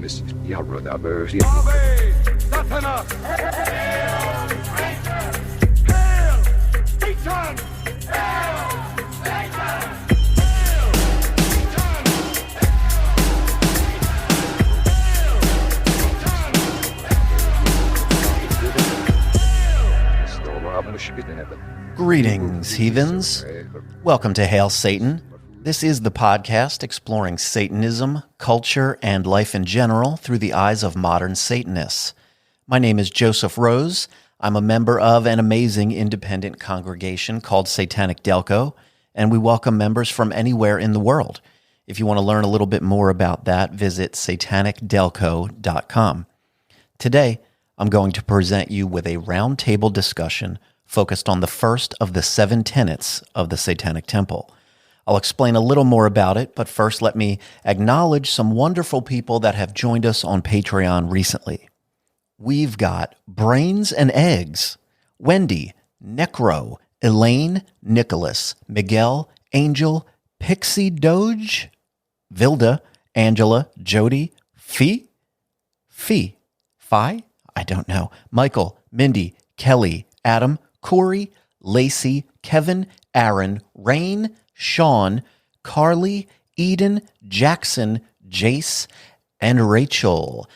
Mrs. Yarroda Berry. Ave Satana! Hail Satan! Hail Satan! Hail Satan! Greetings, heathens. Welcome to Hail Satan. This is the podcast exploring Satanism, culture, and life in general through the eyes of modern Satanists. My name is Joseph Rose. I'm a member of an amazing independent congregation called Satanic Delco, and we welcome members from anywhere in the world. If you want to learn a little bit more about that, visit satanicdelco.com. Today, I'm going to present you with a roundtable discussion focused on the first of the 7 tenets of the Satanic Temple. I'll explain a little more about it, but first let me acknowledge some wonderful people that have joined us on Patreon recently. We've got Brains and Eggs, Wendy, Necro, Elaine, Nicholas, Miguel, Angel, Pixie Doge, Vilda, Angela, Jody, Fi, I don't know, Michael, Mindy, Kelly, Adam, Corey, Lacey, Kevin, Aaron, Rain, Sean, Carly, Eden, Jackson, Jace, and Rachel.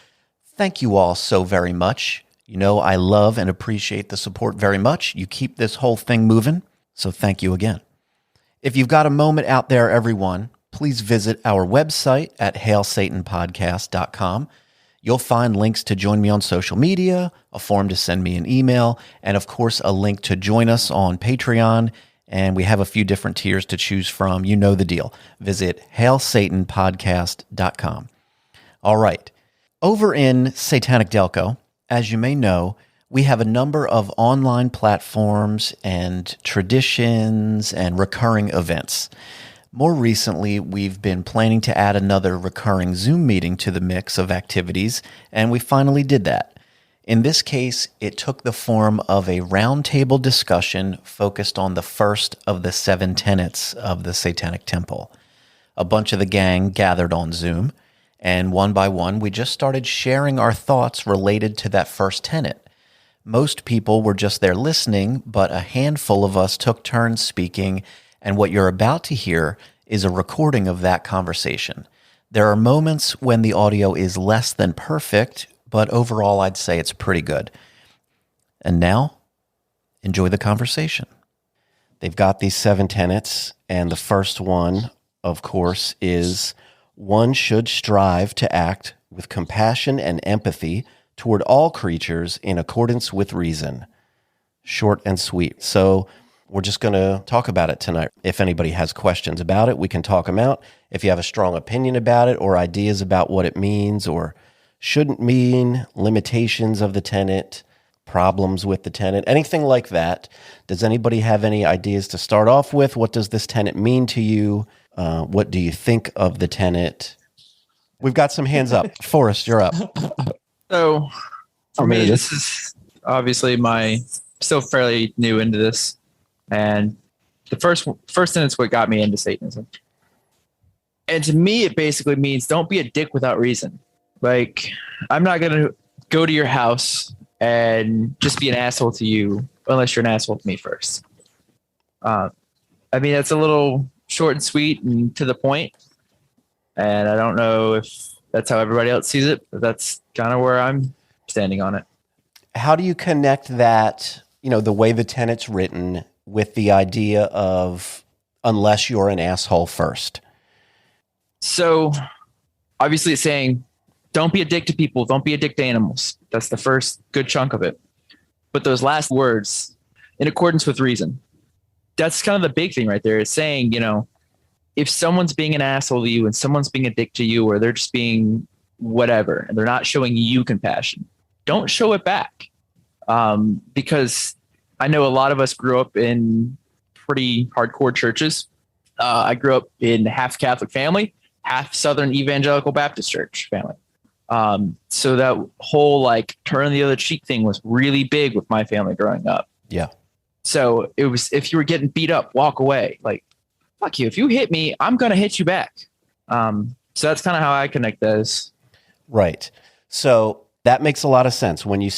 Thank you all so very much. You know, I love and appreciate the support very much. You keep this whole thing moving, so thank you again. If you've got a moment out there, everyone, please visit our website at hailsatanpodcast.com. You'll find links to join me on social media, a form to send me an email, and of course, a link to join us on Patreon. And we have a few different tiers to choose from. You know the deal. Visit hailsatanpodcast.com. All right. Over in Satanic Delco, as you may know, we have a number of online platforms and traditions and recurring events. More recently, we've been planning to add another recurring Zoom meeting to the mix of activities, and we finally did that. In this case, it took the form of a roundtable discussion focused on the first of the 7 tenets of the Satanic Temple. A bunch of the gang gathered on Zoom, and one by one, we just started sharing our thoughts related to that first tenet. Most people were just there listening, but a handful of us took turns speaking, and what you're about to hear is a recording of that conversation. There are moments when the audio is less than perfect, but overall I'd say it's pretty good. And now, enjoy the conversation. They've got these 7 tenets, and the first one, of course, is one should strive to act with compassion and empathy toward all creatures in accordance with reason. Short and sweet. So we're just going to talk about it tonight. If anybody has questions about it, we can talk them out. If you have a strong opinion about it or ideas about what it means or shouldn't mean, limitations of the tenet, problems with the tenet, anything like that. Does anybody have any ideas to start off with? What does this tenet mean to you? What do you think of the tenet? We've got some hands up. Forrest, you're up. So for me, this is obviously still fairly new into this. And the first tenet's what got me into Satanism. And to me, it basically means don't be a dick without reason. Like, I'm not going to go to your house and just be an asshole to you unless you're an asshole to me first. I mean, that's a little short and sweet and to the point. And I don't know if that's how everybody else sees it, but that's kind of where I'm standing on it. How do you connect that, the way the tenet's written with the idea of unless you're an asshole first? So obviously it's saying, don't be a dick to people. Don't be a dick to animals. That's the first good chunk of it. But those last words, in accordance with reason, that's kind of the big thing right there. It's saying, if someone's being an asshole to you and someone's being a dick to you, or they're just being whatever, and they're not showing you compassion, don't show it back. Because I know a lot of us grew up in pretty hardcore churches. I grew up in half Catholic family, half Southern Evangelical Baptist church family. So that whole turn the other cheek thing was really big with my family growing up. Yeah. So it was, if you were getting beat up, walk away. Like, fuck you. If you hit me, I'm going to hit you back. So that's kind of how I connect those. Right. So that makes a lot of sense. When you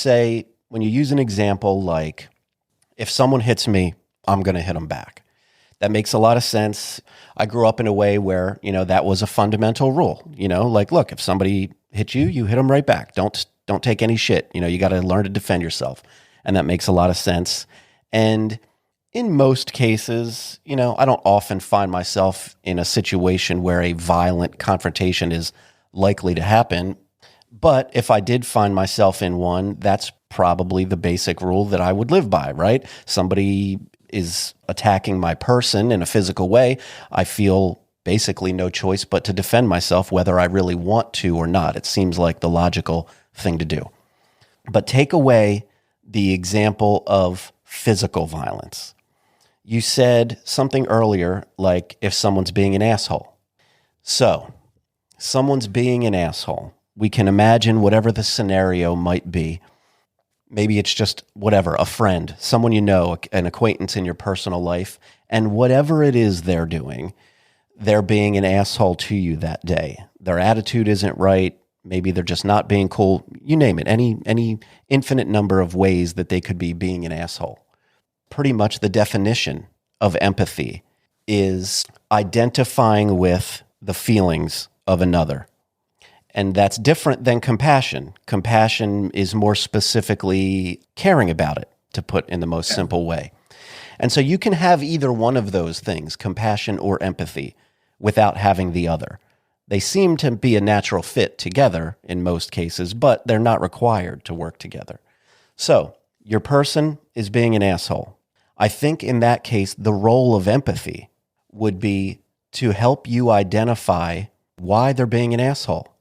use an example like, if someone hits me, I'm going to hit them back. That makes a lot of sense. I grew up in a way where, that was a fundamental rule, like, look, if somebody hits you, you hit them right back. Don't take any shit. You got to learn to defend yourself. And that makes a lot of sense. And in most cases, I don't often find myself in a situation where a violent confrontation is likely to happen. But if I did find myself in one, that's probably the basic rule that I would live by, right? Somebody is attacking my person in a physical way. I feel basically no choice but to defend myself, whether I really want to or not. It seems like the logical thing to do. But take away the example of physical violence. You said something earlier, like if someone's being an asshole. So, someone's being an asshole. We can imagine whatever the scenario might be. Maybe it's just whatever, a friend, someone an acquaintance in your personal life, and whatever it is they're doing, they're being an asshole to you that day. Their attitude isn't right. Maybe they're just not being cool. You name it, any infinite number of ways that they could be being an asshole. Pretty much the definition of empathy is identifying with the feelings of another. And that's different than compassion. Compassion is more specifically caring about it, to put in the most simple way. And so you can have either one of those things, compassion or empathy, without having the other. They seem to be a natural fit together in most cases, but they're not required to work together. So your person is being an asshole. I think in that case, the role of empathy would be to help you identify why they're being an asshole.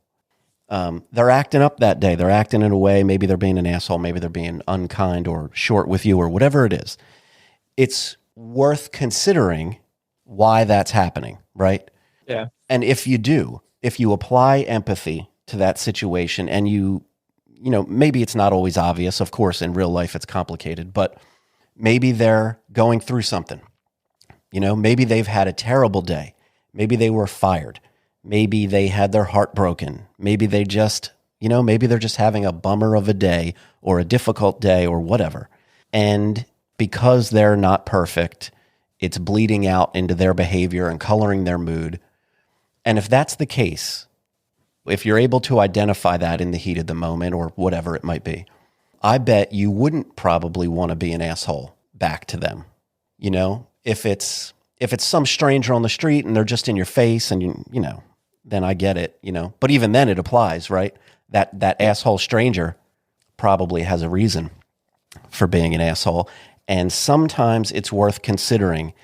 They're acting up that day. They're acting in a way, maybe they're being an asshole, maybe they're being unkind or short with you or whatever it is. It's worth considering why that's happening, right? Yeah. And if you apply empathy to that situation and maybe it's not always obvious. Of course, in real life, it's complicated, but maybe they're going through something. Maybe they've had a terrible day. Maybe they were fired. Maybe they had their heart broken. Maybe they just, maybe they're just having a bummer of a day or a difficult day or whatever. And because they're not perfect, it's bleeding out into their behavior and coloring their mood. And if that's the case, if you're able to identify that in the heat of the moment or whatever it might be, I bet you wouldn't probably want to be an asshole back to them. If it's some stranger on the street and they're just in your face and then I get it, But even then it applies, right? That asshole stranger probably has a reason for being an asshole. And sometimes it's worth considering.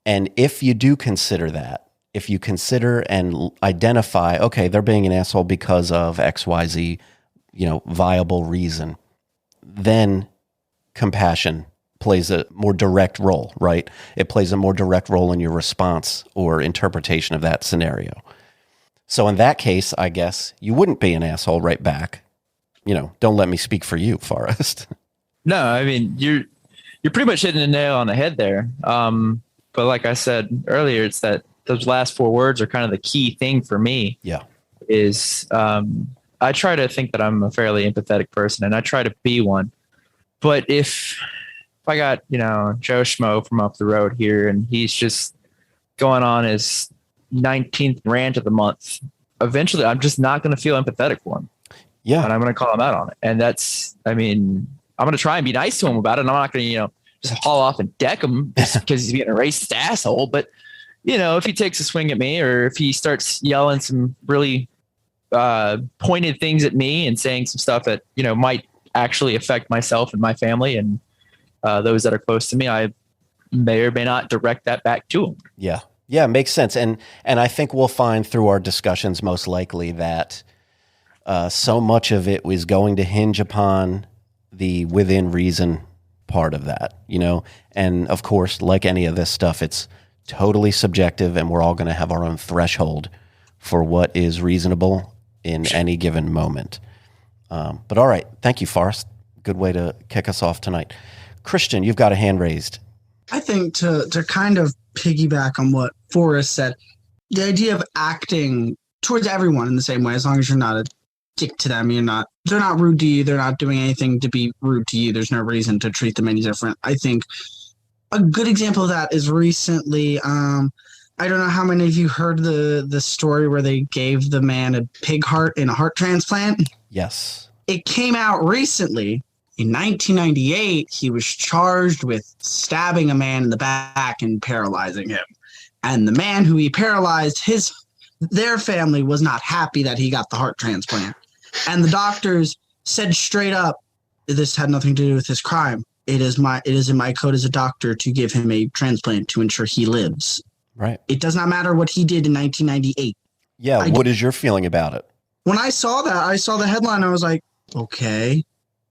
And if you do consider that, if you consider and identify, okay, they're being an asshole because of XYZ, viable reason, then compassion plays a more direct role, right? It plays a more direct role in your response or interpretation of that scenario. So in that case, I guess you wouldn't be an asshole right back. Don't let me speak for you, Forrest. No, I mean, you're pretty much hitting the nail on the head there. But like I said earlier, it's that those last four words are kind of the key thing for me. Yeah. Is I try to think that I'm a fairly empathetic person and I try to be one. But if I got, Joe Schmo from up the road here and he's just going on his 19th rant of the month, eventually I'm just not going to feel empathetic for him. Yeah. And I'm going to call him out on it. And I'm going to try and be nice to him about it. And I'm not going to, just haul off and deck him just because he's being a racist asshole. But, if he takes a swing at me or if he starts yelling some really pointed things at me and saying some stuff that, might actually affect myself and my family and those that are close to me, I may or may not direct that back to him. Yeah. Yeah, makes sense. And I think we'll find through our discussions most likely that so much of it was going to hinge upon the within reason part of that, And of course, like any of this stuff, it's totally subjective and we're all going to have our own threshold for what is reasonable in any given moment. But all right. Thank you, Forrest. Good way to kick us off tonight. Christian, you've got a hand raised. I think to kind of piggyback on what Forrest said, the idea of acting towards everyone in the same way, as long as you're not dick to them. They're not rude to you. They're not doing anything to be rude to you. There's no reason to treat them any different. I think a good example of that is recently, I don't know how many of you heard the story where they gave the man a pig heart and a heart transplant. Yes. It came out recently. In 1998, he was charged with stabbing a man in the back and paralyzing him. And the man who he paralyzed, their family was not happy that he got the heart transplant. And the doctors said straight up, this had nothing to do with his crime. It is in my code as a doctor to give him a transplant to ensure he lives. Right. It does not matter what he did in 1998. Yeah. What is your feeling about it? When I saw the headline, I was like, okay.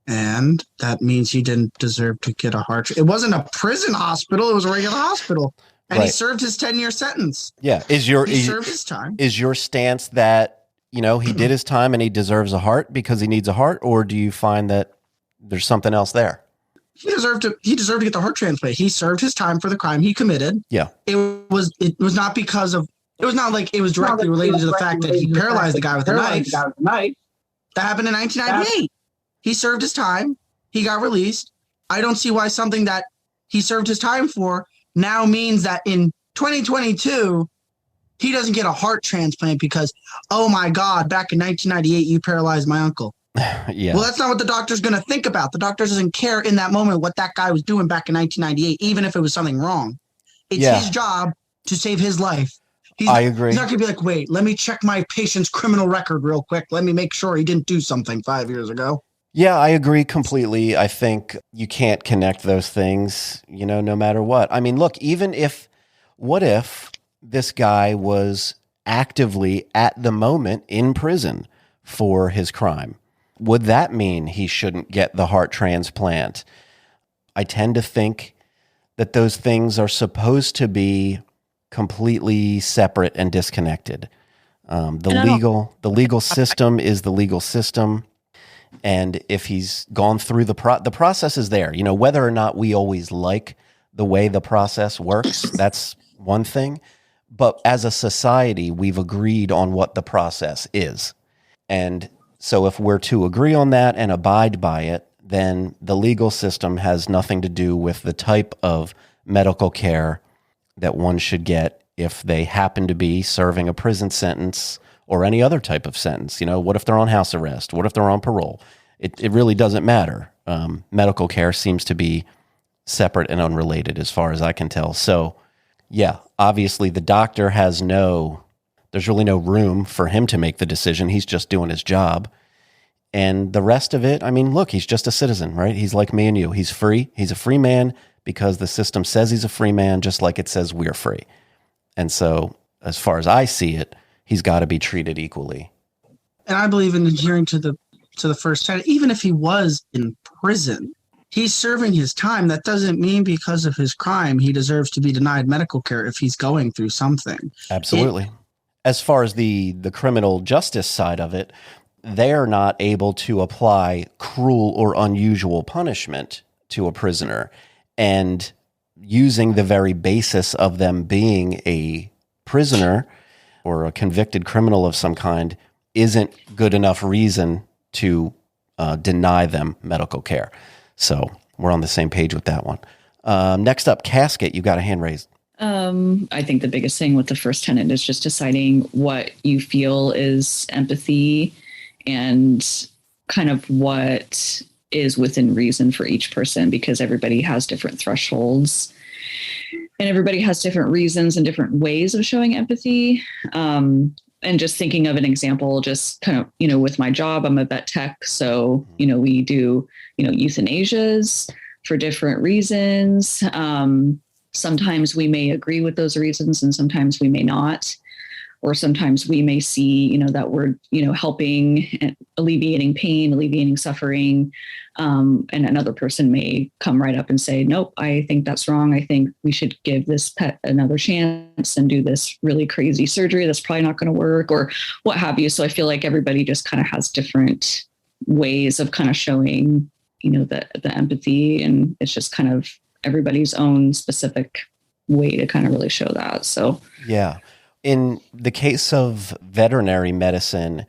And that means he didn't deserve to get a heart. It wasn't a prison hospital. It was a regular hospital. And he served his 10-year sentence. Yeah. He served his time. Is your stance that, he did his time and he deserves a heart because he needs a heart? Or do you find that there's something else there? He deserved to get the heart transplant. He served his time for the crime he committed. Yeah. It was not because of, it was not like it was directly related to the fact that he paralyzed the guy with a knife. That happened in 1998. He served his time. He got released. I don't see why something that he served his time for now means that in 2022, he doesn't get a heart transplant because, oh my God, back in 1998, you paralyzed my uncle. Yeah. Well, that's not what the doctor's going to think about. The doctor doesn't care in that moment what that guy was doing back in 1998, even if it was something wrong. It's his job to save his life. I agree. He's not going to be like, wait, let me check my patient's criminal record real quick. Let me make sure he didn't do something 5 years ago. Yeah, I agree completely. I think you can't connect those things, no matter what. I mean, look, what if this guy was actively at the moment in prison for his crime? Would that mean he shouldn't get the heart transplant? I tend to think that those things are supposed to be completely separate and disconnected. The legal system is the legal system. And if he's gone through the process is there, whether or not we always like the way the process works, that's one thing. But as a society, we've agreed on what the process is. And so if we're to agree on that and abide by it, then the legal system has nothing to do with the type of medical care that one should get if they happen to be serving a prison sentence or any other type of sentence. What if they're on house arrest? What if they're on parole? It really doesn't matter. Medical care seems to be separate and unrelated as far as I can tell. So, yeah, obviously the doctor there's really no room for him to make the decision. He's just doing his job. And the rest of it, I mean, look, he's just a citizen, right? He's like me and you. He's free. He's a free man because the system says he's a free man, just like it says we're free. And so, as far as I see it, he's got to be treated equally. And I believe in adhering to the first tenet. Even if he was in prison, he's serving his time. That doesn't mean because of his crime he deserves to be denied medical care if he's going through something. Absolutely. As far as the criminal justice side of it, they're not able to apply cruel or unusual punishment to a prisoner. And using the very basis of them being a prisoner or a convicted criminal of some kind isn't good enough reason to deny them medical care. So we're on the same page with that one. Next up, Casket, you got a hand raised. I think the biggest thing with the first tenet is just deciding what you feel is empathy and kind of what is within reason for each person, because everybody has different thresholds and everybody has different reasons and different ways of showing empathy. And just thinking of an example, just kind of, with my job, I'm a vet tech. So, we do, euthanasias for different reasons. Sometimes we may agree with those reasons and sometimes we may not. Or sometimes we may see, that we're, helping and alleviating pain, alleviating suffering. And another person may come right up and say, nope, I think that's wrong. I think we should give this pet another chance and do this really crazy surgery that's probably not going to work or what have you. So I feel like everybody just kind of has different ways of kind of showing, the empathy, and it's just kind of everybody's own specific way to kind of really show that. So, yeah. In the case of veterinary medicine,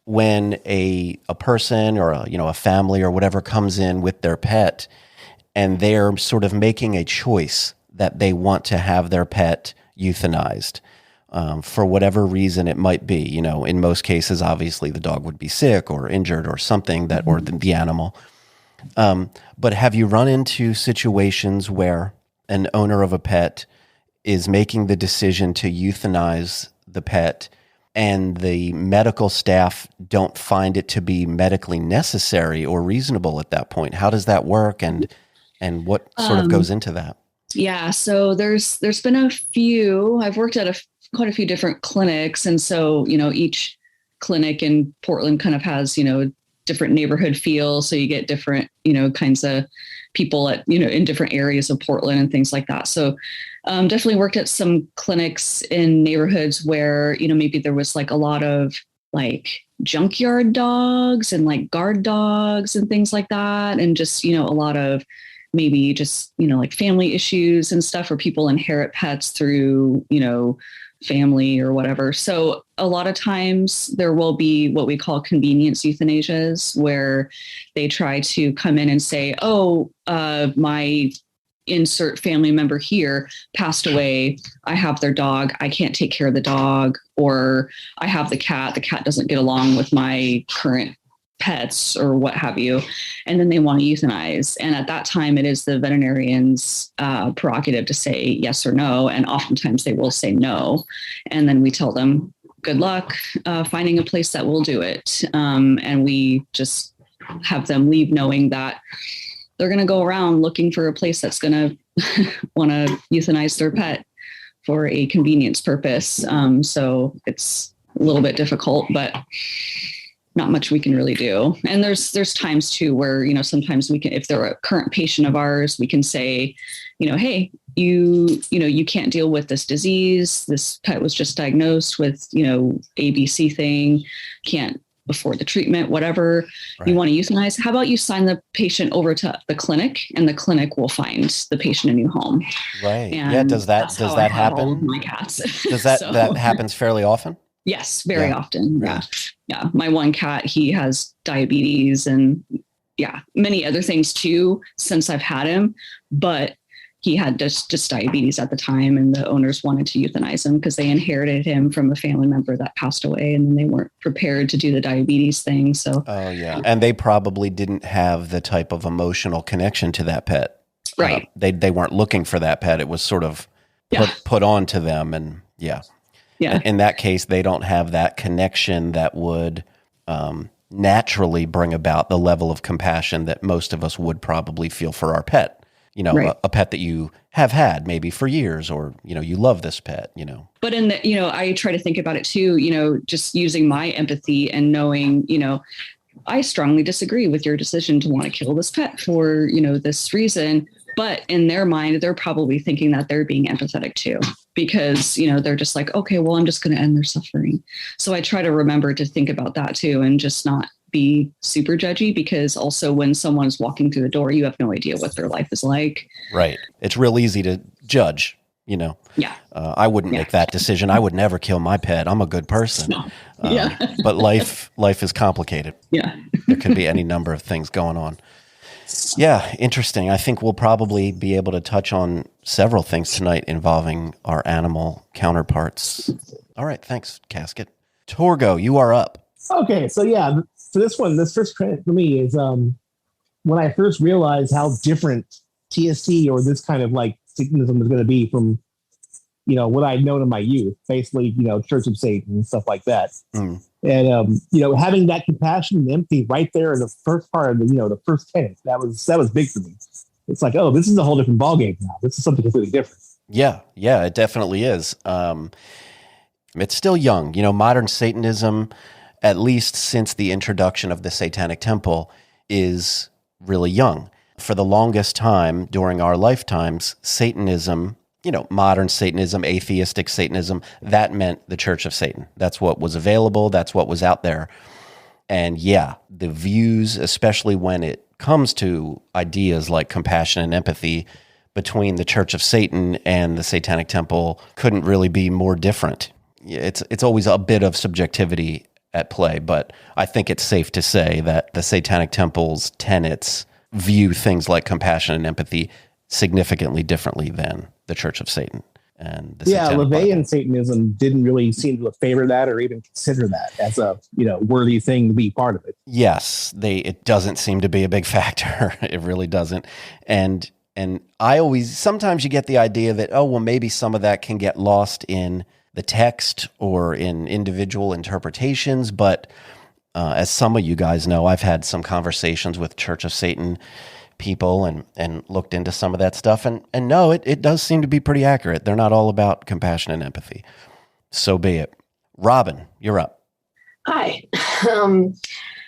when a person or a family or whatever comes in with their pet and they're sort of making a choice that they want to have their pet euthanized for whatever reason it might be. In most cases, obviously the dog would be sick or injured or something or the animal. But have you run into situations where an owner of a pet is making the decision to euthanize the pet and the medical staff don't find it to be medically necessary or reasonable at that point? How does that work, and what sort of goes into that? Yeah, so there's been a few. I've worked at quite a few different clinics, and so each clinic in Portland kind of has different neighborhood feel. So you get different kinds of people at in different areas of Portland and things like that. So definitely worked at some clinics in neighborhoods where maybe there was like a lot of like junkyard dogs and like guard dogs and things like that, and just a lot of maybe just like family issues and stuff where people inherit pets through family or whatever. So a lot of times there will be what we call convenience euthanasias, where they try to come in and say, my insert family member here passed away. I have their dog. I can't take care of the dog. Or I have the cat. The cat doesn't get along with my current pets or what have you. And then they want to euthanize. And at that time, it is the veterinarian's prerogative to say yes or no. And oftentimes they will say no. And then we tell them, good luck finding a place that will do it. And we just have them leave knowing that they're going to go around looking for a place that's going to want to euthanize their pet for a convenience purpose. So it's a little bit difficult, but not much we can really do. And there's times too where, sometimes we can, if they're a current patient of ours, we can say, hey, you can't deal with this disease. This pet was just diagnosed with, ABC thing, can't afford the treatment, whatever. Right. You want to euthanize. How about you sign the patient over to the clinic, and the clinic will find the patient a new home. Right. And yeah. Does that happen? My cats. Does that, that happens fairly often? Yes, very often. Yeah. Yeah. My one cat, he has diabetes and many other things too, since I've had him, but he had just diabetes at the time, and the owners wanted to euthanize him because they inherited him from a family member that passed away, and then they weren't prepared to do the diabetes thing. So, and they probably didn't have the type of emotional connection to that pet. Right. They weren't looking for that pet. It was sort of put on to them, and in that case, they don't have that connection that would naturally bring about the level of compassion that most of us would probably feel for our pet. A pet that you have had maybe for years, or, you love this pet, But in the, I try to think about it too, just using my empathy and knowing, I strongly disagree with your decision to want to kill this pet for, this reason. But in their mind, they're probably thinking that they're being empathetic too, because, they're just like, okay, well, I'm just going to end their suffering. So I try to remember to think about that too, and just not be super judgy, because also when someone's walking through the door, you have no idea what their life is like. Right. It's real easy to judge, Yeah. I wouldn't make that decision. I would never kill my pet. I'm a good person. No. But life is complicated. Yeah. There could be any number of things going on. Yeah. Interesting. I think we'll probably be able to touch on several things tonight involving our animal counterparts. All right. Thanks, Casket. Torgo, you are up. Okay. So this first credit for me is when I first realized how different TST or this kind of like Satanism is going to be from, what I'd known in my youth, basically, Church of Satan and stuff like that. Mm. And, having that compassion and empathy right there in the first part of the first tenet, that was big for me. It's like, oh, this is a whole different ballgame now. This is something completely different. Yeah, it definitely is. It's still young. Modern Satanism, at least since the introduction of the Satanic Temple, is really young. For the longest time during our lifetimes, Satanism, modern Satanism, atheistic Satanism, that meant the Church of Satan. That's what was available. That's what was out there. And the views, especially when it comes to ideas like compassion and empathy between the Church of Satan and the Satanic Temple, couldn't really be more different. It's always a bit of subjectivity at play. But I think it's safe to say that the Satanic Temple's tenets view things like compassion and empathy significantly differently than the Church of Satan. And the Satanic LaVeyan Bible. Satanism didn't really seem to favor that or even consider that as a worthy thing to be part of it. Yes, it doesn't seem to be a big factor. It really doesn't. And I always, sometimes you get the idea that, oh, well, maybe some of that can get lost in the text or in individual interpretations. But as some of you guys know, I've had some conversations with Church of Satan people and looked into some of that stuff. And no, it does seem to be pretty accurate. They're not all about compassion and empathy. So be it. Robin, you're up. Hi.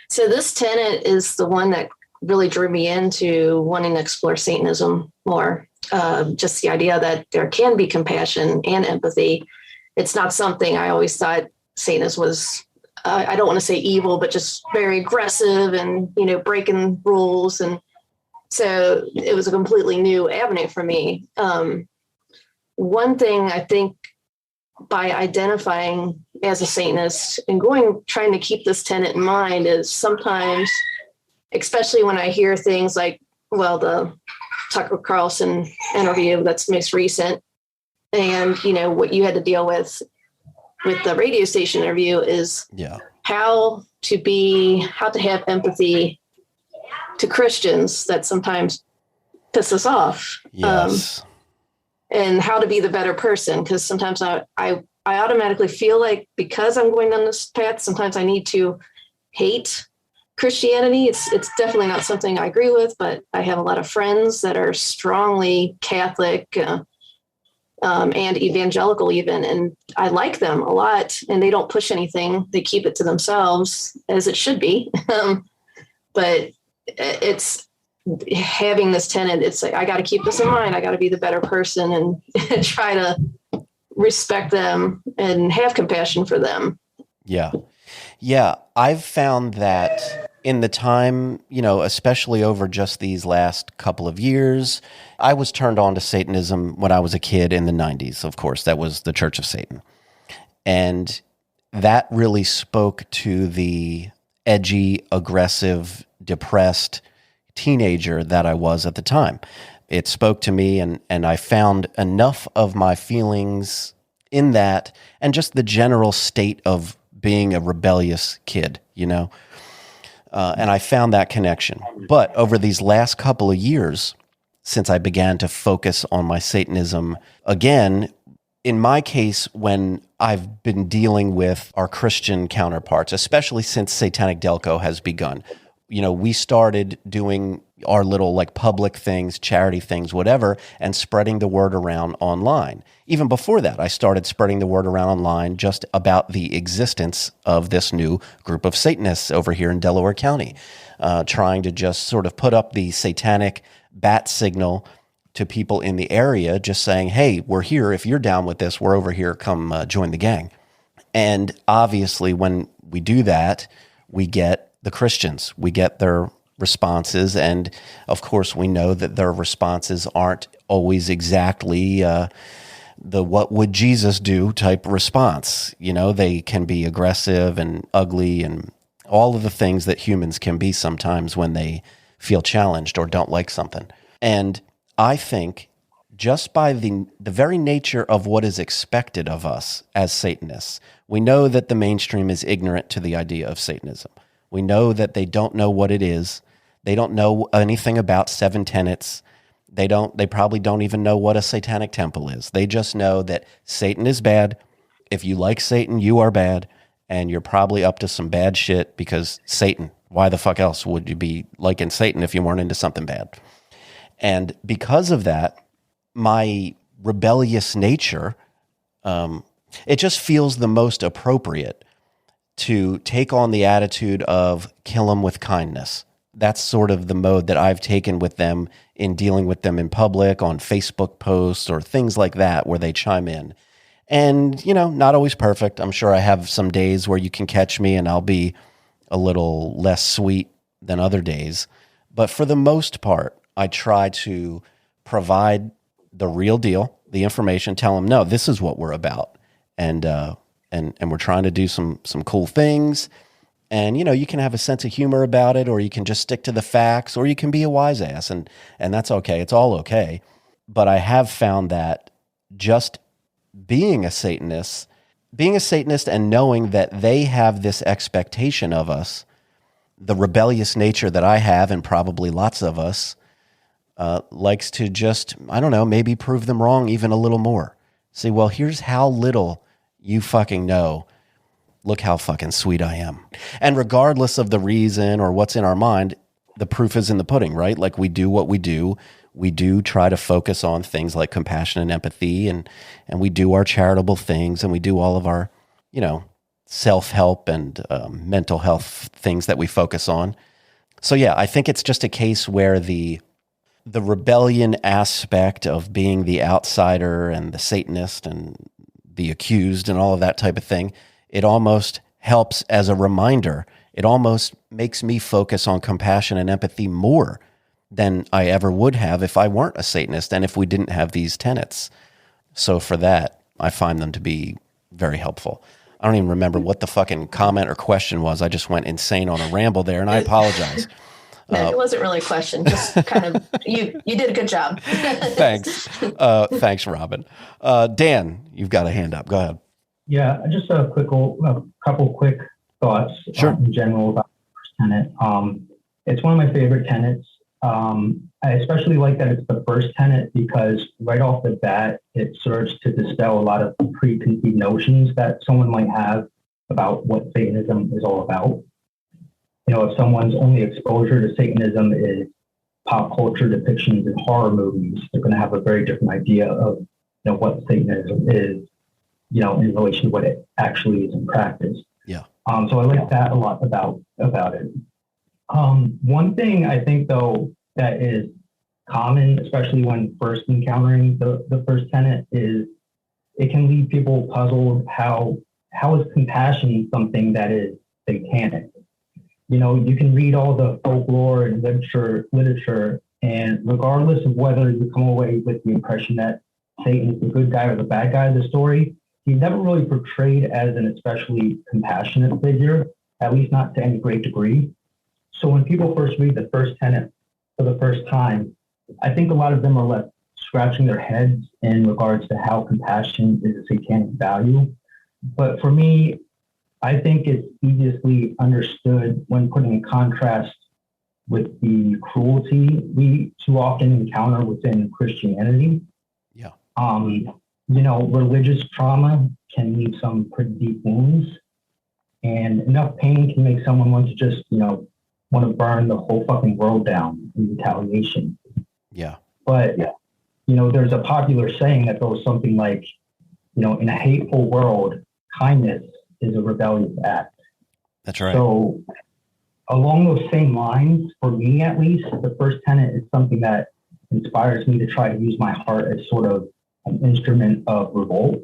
So this tenet is the one that really drew me into wanting to explore Satanism more. Just the idea that there can be compassion and empathy. It's not something I always thought Satanism was, I don't want to say evil, but just very aggressive and, breaking rules. And so it was a completely new avenue for me. One thing I think by identifying as a Satanist and trying to keep this tenet in mind is sometimes, especially when I hear things like, the Tucker Carlson interview that's most recent, and what you had to deal with the radio station interview is how to have empathy to Christians that sometimes piss us off. Yes. And how to be the better person. Because sometimes I automatically feel like because I'm going down this path, sometimes I need to hate Christianity. It's definitely not something I agree with, but I have a lot of friends that are strongly Catholic and evangelical even, and I like them a lot, and they don't push anything. They keep it to themselves, as it should be. But it's having this tenet. It's like, I got to keep this in mind. I got to be the better person and try to respect them and have compassion for them. Yeah. Yeah. I've found that in the time, especially over just these last couple of years, I was turned on to Satanism when I was a kid in the 90s. Of course, that was the Church of Satan. And that really spoke to the edgy, aggressive, depressed teenager that I was at the time. It spoke to me, and I found enough of my feelings in that and just the general state of being a rebellious kid, and I found that connection. But over these last couple of years, since I began to focus on my Satanism again, in my case, when I've been dealing with our Christian counterparts, especially since Satanic Delco has begun, we started doing our little public things, charity things, whatever, and spreading the word around online. Even before that, I started spreading the word around online just about the existence of this new group of Satanists over here in Delaware County, trying to just sort of put up the satanic bat signal to people in the area, just saying, hey, we're here. If you're down with this, we're over here. Come join the gang. And obviously, when we do that, we get the Christians. We get their responses. And of course, we know that their responses aren't always exactly the what would Jesus do type response. They can be aggressive and ugly and all of the things that humans can be sometimes when they feel challenged or don't like something. And I think just by the very nature of what is expected of us as Satanists, we know that the mainstream is ignorant to the idea of Satanism. We know that they don't know what it is. They don't know anything about 7 tenets. They probably don't even know what a Satanic Temple is. They just know that Satan is bad. If you like Satan, you are bad, and you're probably up to some bad shit because Satan. Why the fuck else would you be liking Satan if you weren't into something bad? And because of that, my rebellious nature, it just feels the most appropriate to take on the attitude of kill them with kindness. That's sort of the mode that I've taken with them in dealing with them in public, on Facebook posts or things like that, where they chime in. And, not always perfect. I'm sure I have some days where you can catch me and I'll be a little less sweet than other days. But for the most part, I try to provide the real deal, the information, tell them, no, this is what we're about. And and we're trying to do some cool things. And, you can have a sense of humor about it, or you can just stick to the facts, or you can be a wise ass, and that's okay. It's all okay. But I have found that just being a Satanist and knowing that they have this expectation of us, the rebellious nature that I have, and probably lots of us, likes to just, I don't know, maybe prove them wrong even a little more. Say, well, here's how little you fucking know. Look how fucking sweet I am. And regardless of the reason or what's in our mind, the proof is in the pudding, right? Like, we do what we do. We do try to focus on things like compassion and empathy, and we do our charitable things, and we do all of our, self-help and mental health things that we focus on. So yeah, I think it's just a case where the rebellion aspect of being the outsider and the Satanist and the accused and all of that type of thing, it almost helps as a reminder. It almost makes me focus on compassion and empathy more than I ever would have if I weren't a Satanist and if we didn't have these tenets. So for that, I find them to be very helpful. I don't even remember what the fucking comment or question was. I just went insane on a ramble there, and I apologize. No, it wasn't really a question. Just kind of, you did a good job. Thanks. Thanks, Robin. Dan, you've got a hand up. Go ahead. Yeah, just a couple quick thoughts in general about the first tenet. It's one of my favorite tenets. I especially like that it's the first tenet because right off the bat, it serves to dispel a lot of preconceived notions that someone might have about what Satanism is all about. If someone's only exposure to Satanism is pop culture depictions in horror movies, they're going to have a very different idea of what Satanism is, in relation to what it actually is in practice. Yeah. So I like that a lot about it. One thing I think though that is common, especially when first encountering the first tenet, is it can leave people puzzled. How is compassion something that is satanic? You can read all the folklore and literature, and regardless of whether you come away with the impression that Satan is the good guy or the bad guy of the story, he's never really portrayed as an especially compassionate figure, at least not to any great degree. So when people first read the first tenet for the first time, I think a lot of them are left scratching their heads in regards to how compassion is a satanic value. But for me, I think it's easily understood when putting in contrast with the cruelty we too often encounter within Christianity. Yeah. Religious trauma can leave some pretty deep wounds, and enough pain can make someone want to just, want to burn the whole fucking world down in retaliation. Yeah. But, there's a popular saying that goes something like, in a hateful world, kindness is a rebellious act. That's right. So along those same lines, for me at least, the first tenet is something that inspires me to try to use my heart as sort of an instrument of revolt.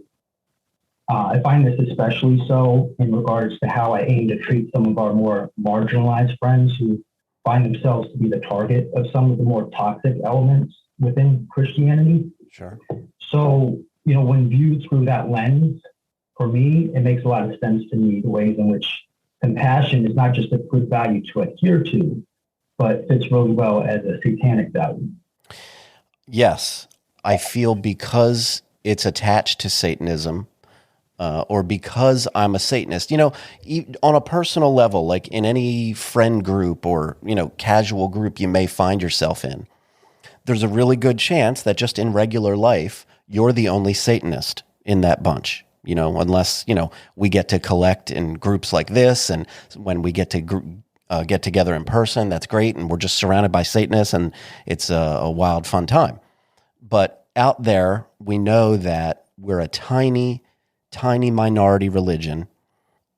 I find this especially so in regards to how I aim to treat some of our more marginalized friends who find themselves to be the target of some of the more toxic elements within Christianity. Sure. So, when viewed through that lens, for me, it makes a lot of sense to me the ways in which compassion is not just a good value to adhere to, but fits really well as a satanic value. Yes. I feel because it's attached to Satanism, or because I'm a Satanist, on a personal level, like in any friend group or, casual group you may find yourself in, there's a really good chance that just in regular life, you're the only Satanist in that bunch, unless, we get to collect in groups like this. And when we get to get together in person, that's great. And we're just surrounded by Satanists and it's a wild, fun time. But out there, we know that we're a tiny minority religion.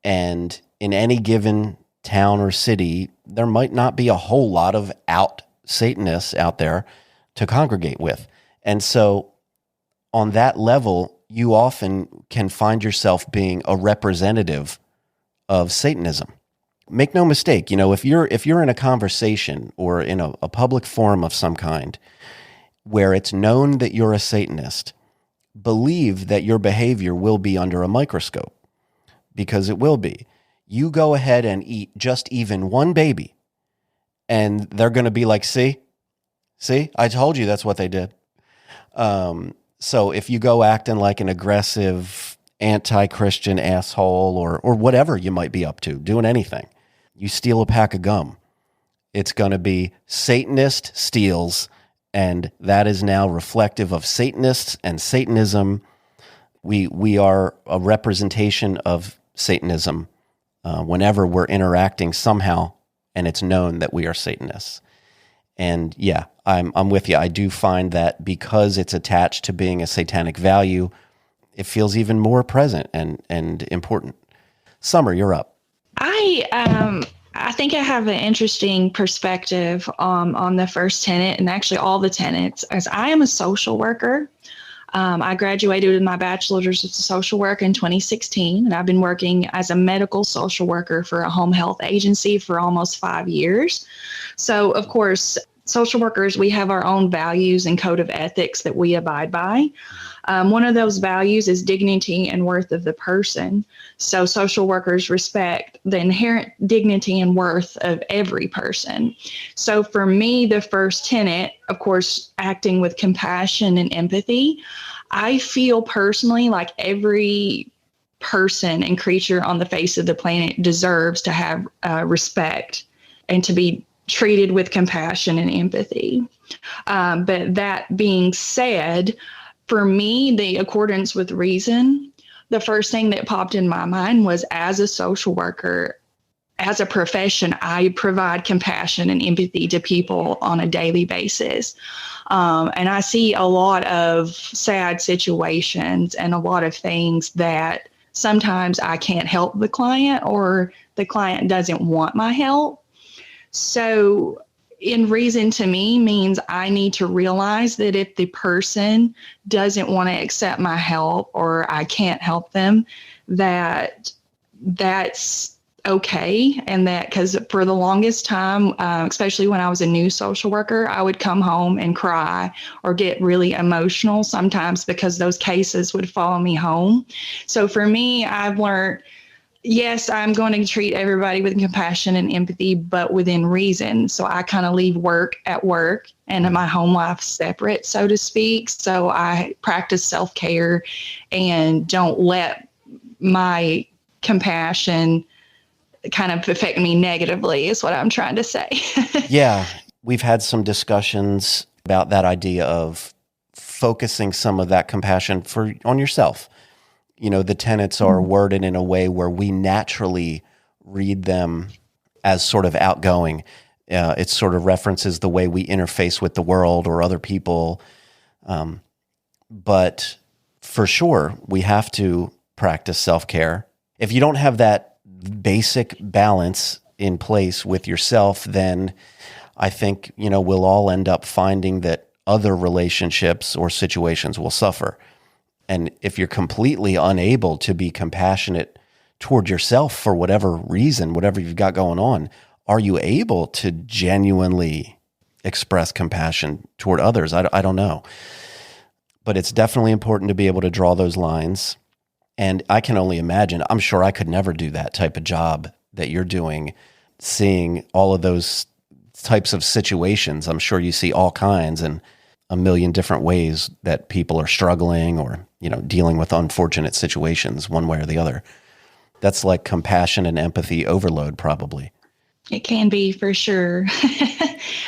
And in any given town or city, there might not be a whole lot of out Satanists out there to congregate with. And so on that level, you often can find yourself being a representative of Satanism. Make no mistake, if you're in a conversation or in a public forum of some kind where it's known that you're a Satanist, believe that your behavior will be under a microscope. because it will be. You go ahead and eat just even one baby, and they're going to be like, see, I told you that's what they did. So if you go acting like an aggressive, anti-Christian asshole or whatever you might be up to, doing anything, you steal a pack of gum, it's going to be Satanist steals, and that is now reflective of Satanists and Satanism. We are a representation of Satanism whenever we're interacting somehow, and it's known that we are Satanists. And yeah, I'm with you. I do find that because it's attached to being a satanic value, it feels even more present and important. Summer, you're up. I think I have an interesting perspective on the first tenet, and actually all the tenets, as I am a social worker. I graduated with my bachelor's of social work in 2016, and I've been working as a medical social worker for a home health agency for almost 5 years. So, of course, social workers, we have our own values and code of ethics that we abide by. One of those values is dignity and worth of the person. So social workers respect the inherent dignity and worth of every person. So for me, the first tenet, of course, acting with compassion and empathy, I feel personally like every person and creature on the face of the planet deserves to have respect and to be treated with compassion and empathy. But that being said, for me, the accordance with reason, the first thing that popped in my mind was, as a social worker, as a profession, I provide compassion and empathy to people on a daily basis. And I see a lot of sad situations and a lot of things that sometimes I can't help the client, or the client doesn't want my help. So in reason to me means I need to realize that if the person doesn't want to accept my help, or I can't help them, that's okay. And that, because for the longest time, especially when I was a new social worker, I would come home and cry or get really emotional sometimes because those cases would follow me home. So for me, I've learned, yes, I'm going to treat everybody with compassion and empathy, but within reason. So I kind of leave work at work and my home life separate, so to speak. So I practice self-care and don't let my compassion kind of affect me negatively, is what I'm trying to say. Yeah, we've had some discussions about that idea of focusing some of that compassion on yourself. You know, the tenets are worded in a way where we naturally read them as sort of outgoing. It sort of references the way we interface with the world or other people. But for sure, we have to practice self-care. If you don't have that basic balance in place with yourself, then I think, we'll all end up finding that other relationships or situations will suffer. And if you're completely unable to be compassionate toward yourself for whatever reason, whatever you've got going on, are you able to genuinely express compassion toward others? I don't know. But it's definitely important to be able to draw those lines. And I can only imagine, I'm sure I could never do that type of job that you're doing, seeing all of those types of situations. I'm sure you see all kinds and a million different ways that people are struggling or, dealing with unfortunate situations one way or the other. That's like compassion and empathy overload, probably. It can be, for sure.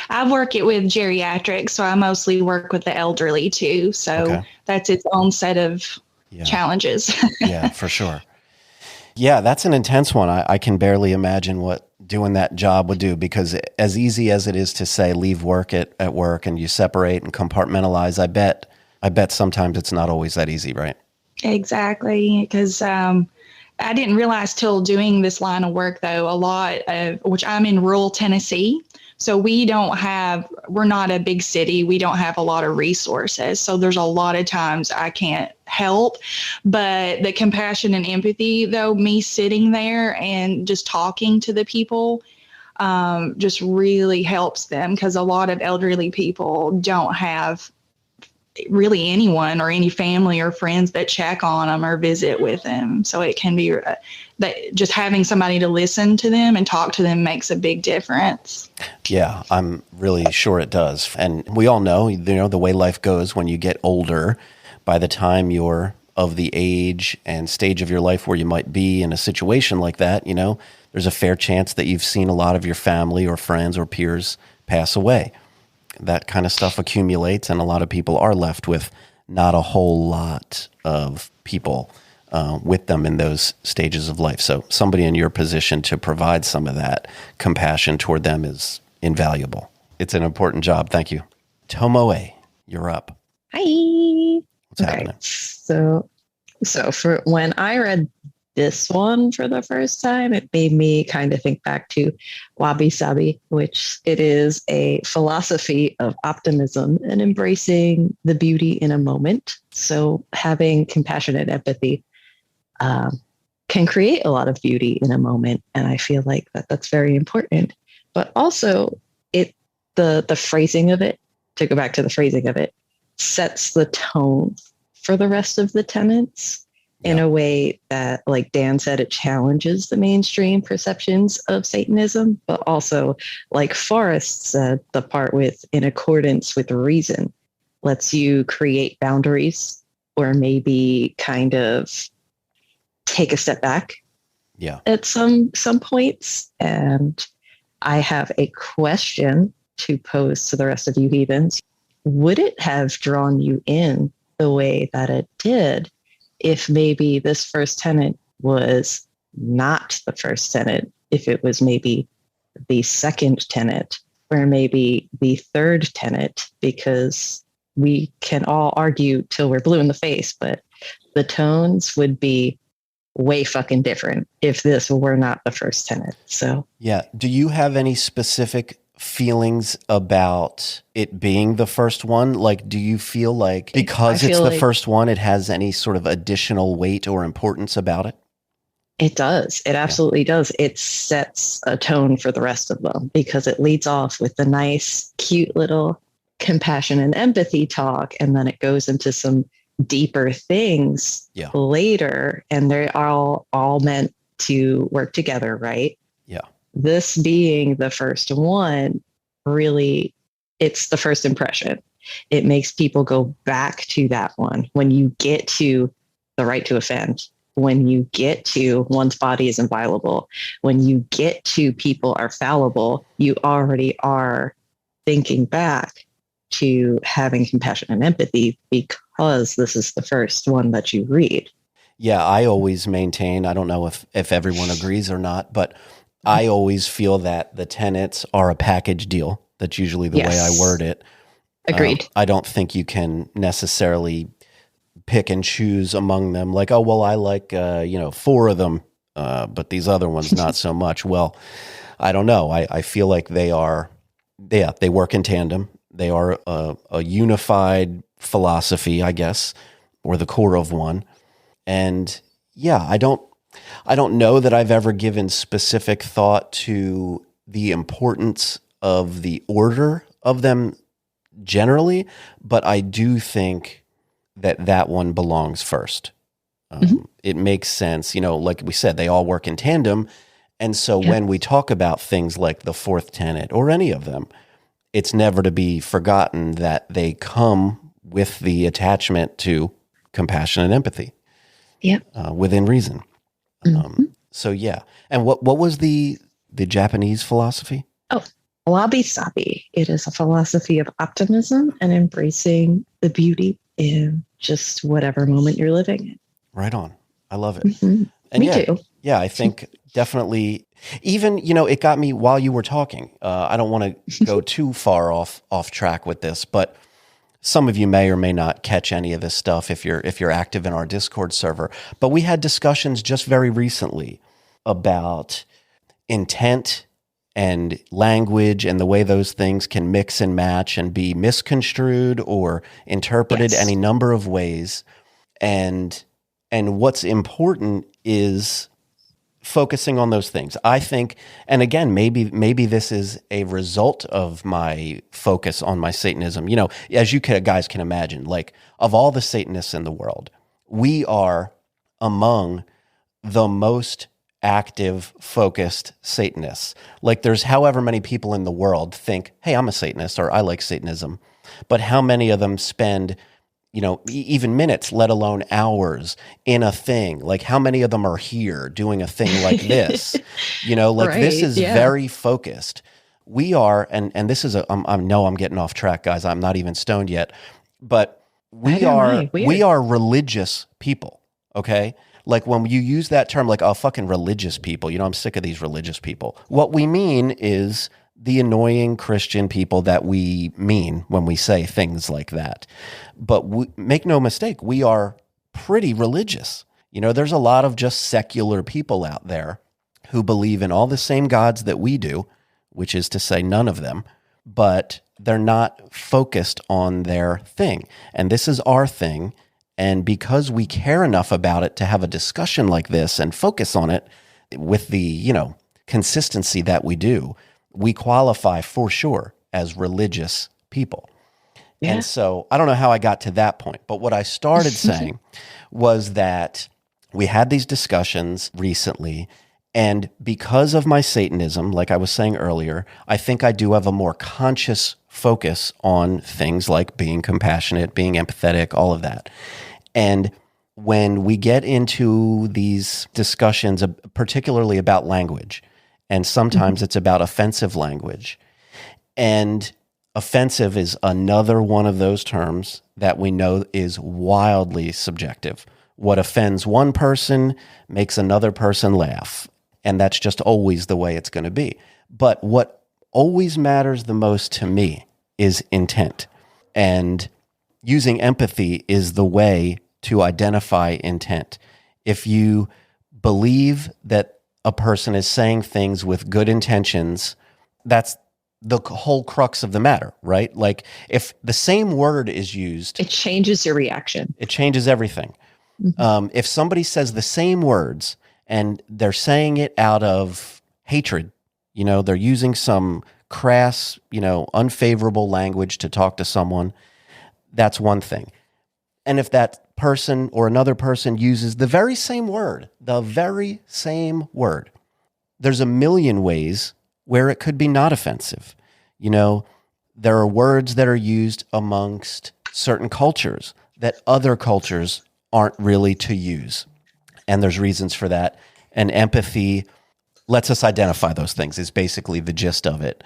I work it with geriatrics, so I mostly work with the elderly too. So That's its own set of challenges. Yeah, for sure. Yeah, that's an intense one. I can barely imagine what doing that job would do, because as easy as it is to say leave work at work and you separate and compartmentalize, I bet sometimes it's not always that easy, right? Exactly, because I didn't realize till doing this line of work, though, a lot of, which I'm in rural Tennessee. So we're not a big city. We don't have a lot of resources. So there's a lot of times I can't help. But the compassion and empathy, though, me sitting there and just talking to the people just really helps them, because a lot of elderly people don't have really anyone or any family or friends that check on them or visit with them. So it can be that just having somebody to listen to them and talk to them makes a big difference. Yeah, I'm really sure it does. And we all know, the way life goes when you get older, by the time you're of the age and stage of your life where you might be in a situation like that, there's a fair chance that you've seen a lot of your family or friends or peers pass away. That kind of stuff accumulates, and a lot of people are left with not a whole lot of people with them in those stages of life. So somebody in your position to provide some of that compassion toward them is invaluable. It's an important job. Thank you. Tomoe, you're up. Hi. What's happening? So for when I read this one for the first time, it made me kind of think back to Wabi Sabi, which it is a philosophy of optimism and embracing the beauty in a moment. So having compassion and empathy can create a lot of beauty in a moment. And I feel like that's very important. But also the phrasing of it, to go back to the phrasing of it, sets the tone for the rest of the tenets in a way that, like Dan said, it challenges the mainstream perceptions of Satanism, but also, like Forrest said, the part with in accordance with reason lets you create boundaries or maybe kind of take a step back at some points. And I have a question to pose to the rest of you heathens. Would it have drawn you in the way that it did if maybe this first tenet was not the first tenet, if it was maybe the second tenet or maybe the third tenet? Because we can all argue till we're blue in the face, but the tones would be way fucking different if this were not the first tenet. So yeah. Do you have any specific feelings about it being the first one? Like, do you feel like because it's the first one, it has any sort of additional weight or importance about it? It does. It absolutely does. It sets a tone for the rest of them because it leads off with the nice, cute little compassion and empathy talk. And then it goes into some deeper things later. And they're all meant to work together, right? Yeah. This being the first one, really, it's the first impression. It makes people go back to that one. When you get to the right to offend, when you get to one's body is inviolable, when you get to people are fallible, you already are thinking back to having compassion and empathy because this is the first one that you read. Yeah, I always maintain, I don't know if everyone agrees or not, but I always feel that the tenets are a package deal. That's usually the way I word it. Agreed. I don't think you can necessarily pick and choose among them. Like, oh, well, I like, 4 of them, but these other ones, not so much. Well, I don't know. I feel like they work in tandem. They are a unified philosophy, I guess, or the core of one. And yeah, I don't know that I've ever given specific thought to the importance of the order of them generally, but I do think that one belongs first. It makes sense. Like we said, they all work in tandem. And so when we talk about things like the fourth tenet or any of them, it's never to be forgotten that they come with the attachment to compassion and empathy. Within reason. So yeah. And what was the Japanese philosophy? Oh, Wabi Sabi. It is a philosophy of optimism and embracing the beauty in just whatever moment you're living in. Right on. I love it. And me too. Yeah, I think definitely. Even, it got me while you were talking. I don't want to go too far off track with this, but some of you may or may not catch any of this stuff if you're active in our Discord server. But we had discussions just very recently about intent and language and the way those things can mix and match and be misconstrued or interpreted any number of ways. And what's important is focusing on those things. I think, and again, maybe this is a result of my focus on my Satanism. You know, as you guys can imagine, like of all the Satanists in the world, we are among the most active, focused Satanists. Like there's however many people in the world think, hey, I'm a Satanist or I like Satanism. But how many of them spend, you know, even minutes, let alone hours in a thing? Like how many of them are here doing a thing like this? You know, like this is very focused. We are, and this is I know I'm getting off track, guys. I'm not even stoned yet, but we are religious people. Okay. Like when you use that term, like, oh, fucking religious people, you know, I'm sick of these religious people. What we mean is the annoying Christian people that we mean when we say things like that. But make no mistake, we are pretty religious. You know, there's a lot of just secular people out there who believe in all the same gods that we do, which is to say none of them, but they're not focused on their thing. And this is our thing. And because we care enough about it to have a discussion like this and focus on it with the, you know, consistency that we do, we qualify for sure as religious people. Yeah. And so I don't know how I got to that point, but what I started saying was that we had these discussions recently, and because of my Satanism, like I was saying earlier, I think I do have a more conscious focus on things like being compassionate, being empathetic, all of that. And when we get into these discussions, particularly about language, and sometimes it's about offensive language, and offensive is another one of those terms that we know is wildly subjective. What offends one person makes another person laugh, and that's just always the way it's going to be. But what always matters the most to me is intent, and using empathy is the way to identify intent. If you believe that a person is saying things with good intentions, that's the whole crux of the matter, right? Like if the same word is used, it changes your reaction. It changes everything. Mm-hmm. If somebody says the same words and they're saying it out of hatred, you know, they're using some crass, you know, unfavorable language to talk to someone, that's one thing. And if that person or another person uses the very same word, there's a million ways where it could be not offensive. You know, there are words that are used amongst certain cultures that other cultures aren't really to use. And there's reasons for that. And empathy lets us identify those things, is basically the gist of it.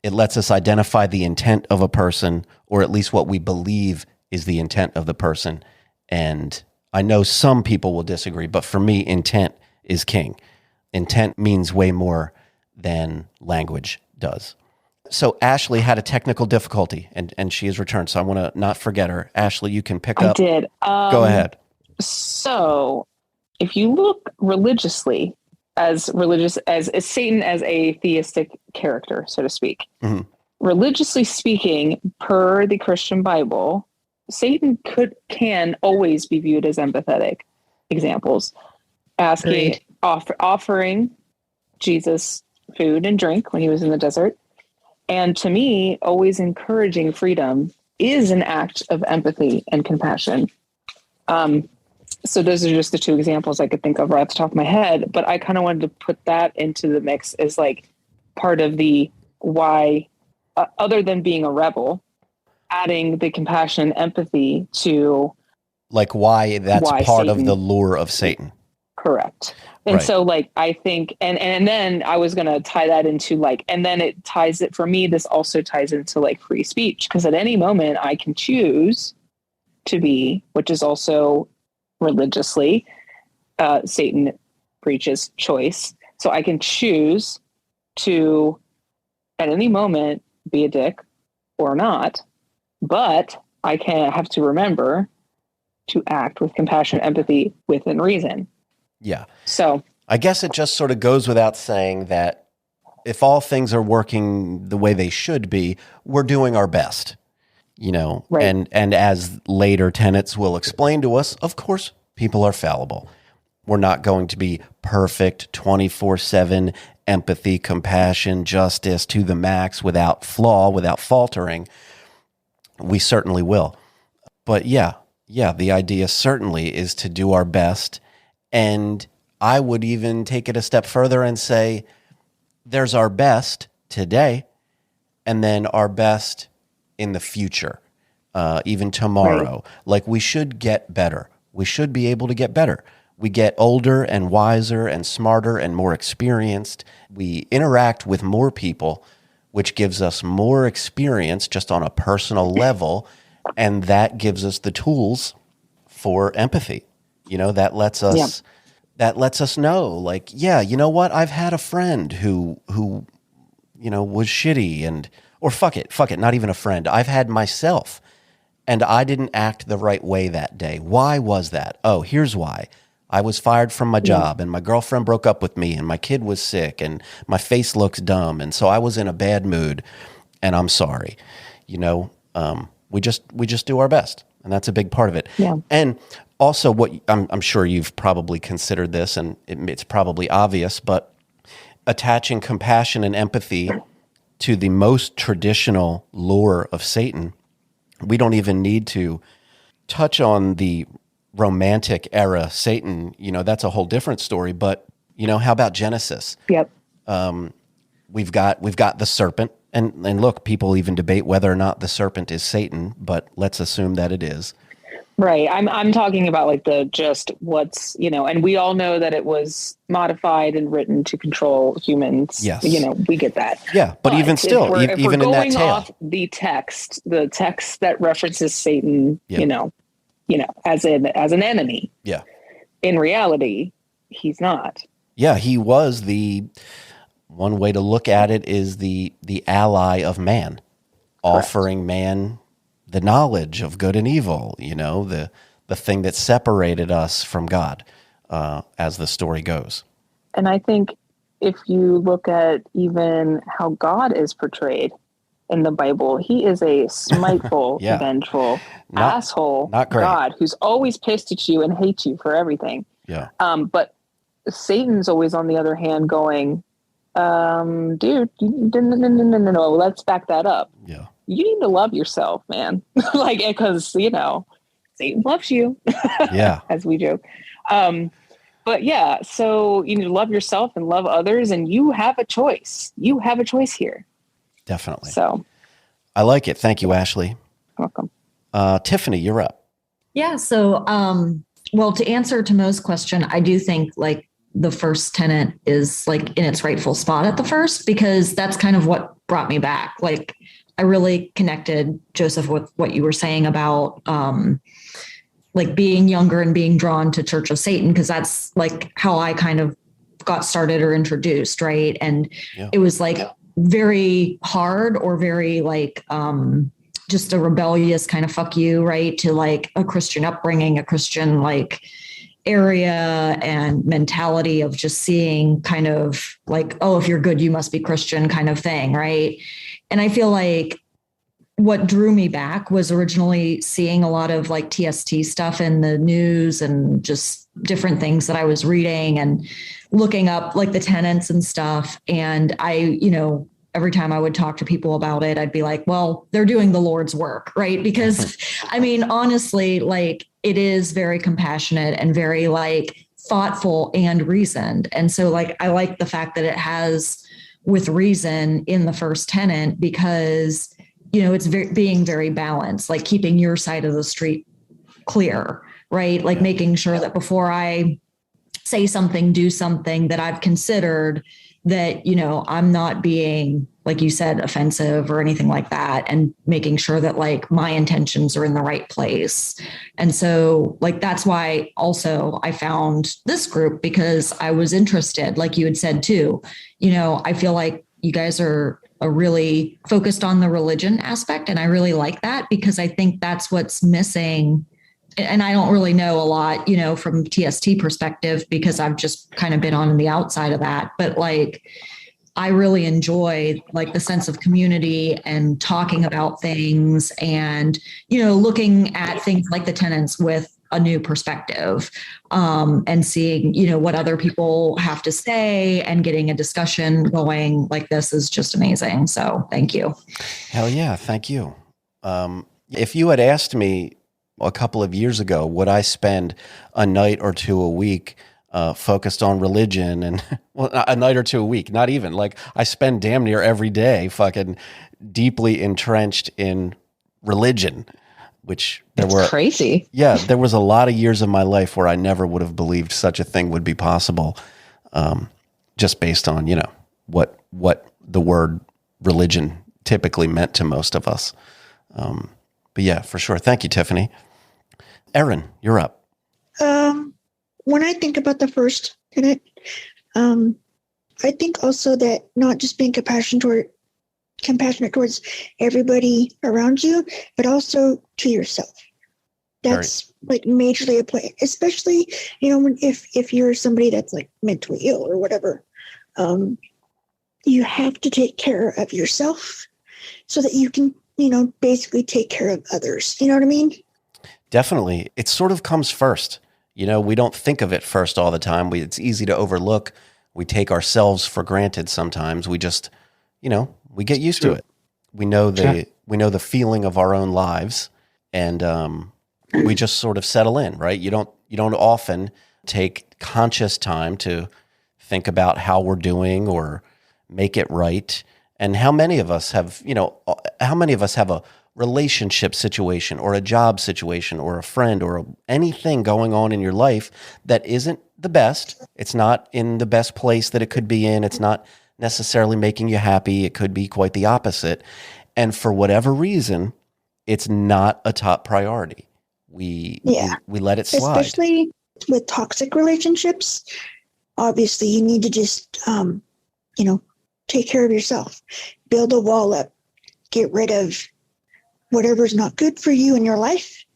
It lets us identify the intent of a person, or at least what we believe is the intent of the person. And I know some people will disagree, but for me, intent is king. Intent means way more than language does. So Ashley had a technical difficulty, and she has returned. So I want to not forget her. Ashley, you can pick up. I did. Go ahead. So if you look religiously as Satan as a theistic character, so to speak, mm-hmm. Religiously speaking, per the Christian Bible, Satan can always be viewed as empathetic. Examples: offering Jesus food and drink when he was in the desert. And to me, always encouraging freedom is an act of empathy and compassion. So those are just the two examples I could think of right off the top of my head. But I kind of wanted to put that into the mix as like part of the why, other than being a rebel, adding the compassion and empathy to like why that's part Satan, of the lure of Satan. Correct. And right. So like, I think, and then I was going to tie that into like, and then it ties it for me. This also ties into like free speech, because at any moment I can choose to be, which is also religiously, Satan preaches choice. So I can choose to at any moment be a dick or not, but I have to remember to act with compassion, empathy, within reason. Yeah. So I guess it just sort of goes without saying that if all things are working the way they should be, we're doing our best, you know, right. And as later tenets will explain to us, of course, people are fallible. We're not going to be perfect 24/7 empathy, compassion, justice to the max without flaw, without faltering. We certainly will. But yeah, the idea certainly is to do our best. And I would even take it a step further and say there's our best today and then our best in the future, even tomorrow. Right. Like we should get better. We should be able to get better. We get older and wiser and smarter and more experienced. We interact with more people, which gives us more experience just on a personal level. And that gives us the tools for empathy. That lets us know, like, yeah, you know what? I've had a friend who was shitty or fuck it, not even a friend. I've had myself and I didn't act the right way that day. Why was that? Oh, here's why. I was fired from my job and my girlfriend broke up with me and my kid was sick and my face looks dumb. And so I was in a bad mood and I'm sorry. We just do our best. And that's a big part of it. Yeah. And also what I'm sure you've probably considered this and it's probably obvious, but attaching compassion and empathy to the most traditional lore of Satan, we don't even need to touch on the romantic era Satan. That's a whole different story, but how about Genesis? Yep. We've got the serpent and look, people even debate whether or not the serpent is Satan, but let's assume that it is. Right. I'm talking about like what's, and we all know that it was modified and written to control humans. Yes. We get that. Yeah. But even still, if we're even in that tale. off the text that references Satan, as an enemy. Yeah. In reality, he's not. Yeah. He was one way to look at it is the ally of man, offering man the knowledge of good and evil, the thing that separated us from God, as the story goes. And I think if you look at even how God is portrayed in the Bible, he is a spiteful, vengeful asshole not great. God who's always pissed at you and hates you for everything. Yeah. But Satan's always on the other hand going, dude, no, let's back that up. Yeah. You need to love yourself, man. Because, Satan loves you. Yeah. As we joke. But yeah, so you need to love yourself and love others, and you have a choice. You have a choice here. Definitely. So I like it. Thank you, Ashley. Welcome. Tiffany, you're up. Yeah. So, well, to answer Tomo's question, I do think the first tenet is in its rightful spot at the first, because that's kind of what brought me back. I really connected, Joseph, with what you were saying about being younger and being drawn to Church of Satan, because that's how I kind of got started or introduced, right? And it was very hard or very just a rebellious kind of fuck you, right? To a Christian upbringing, a Christian area and mentality of just seeing kind of oh, if you're good, you must be Christian kind of thing, right? And I feel what drew me back was originally seeing a lot of TST stuff in the news and just different things that I was reading and looking up the tenets and stuff. And I, every time I would talk to people about it, I'd be like, well, they're doing the Lord's work, right? Because honestly, it is very compassionate and very thoughtful and reasoned. And so I like the fact that it has with reason in the first tenet, because, it's being very balanced, keeping your side of the street clear, right? Making sure that before I say something, do something, that I've considered that, I'm not being, like you said, offensive or anything like that, and making sure that my intentions are in the right place. And so that's why also I found this group, because I was interested, like you had said too, I feel you guys are really focused on the religion aspect. And I really like that, because I think that's what's missing. And I don't really know a lot, from TST perspective, because I've just kind of been on the outside of that. But I really enjoy the sense of community and talking about things and, looking at things like the tenets with a new perspective, and seeing, what other people have to say and getting a discussion going like this is just amazing. So thank you. Hell yeah. Thank you. If you had asked me a couple of years ago, would I spend a night or two a week focused on religion, and well, a night or two a week, not even, like I spend damn near every day fucking deeply entrenched in religion, which It's crazy. Yeah, there was a lot of years of my life where I never would have believed such a thing would be possible, just based on, what the word religion typically meant to most of us. But yeah, for sure. Thank you, Tiffany. Erin, you're up. When I think about the first tenet, I think also that not just being compassionate towards everybody around you, but also to yourself. That's like majorly a play, especially, if you're somebody that's like mentally ill or whatever, you have to take care of yourself so that you can, basically take care of others. You know what I mean? Definitely. It sort of comes first. We don't think of it first all the time. It's easy to overlook. We take ourselves for granted sometimes. We just, we get used to it. We know the feeling of our own lives, and we just sort of settle in, right? You don't often take conscious time to think about how we're doing or make it right. And how many of us have a relationship situation or a job situation or a friend or anything going on in your life that isn't the best. It's not in the best place that it could be in. It's not necessarily making you happy. It could be quite the opposite. And for whatever reason, it's not a top priority. We let it slide. Especially with toxic relationships. Obviously, you need to just, take care of yourself, build a wall up, get rid of whatever's not good for you in your life.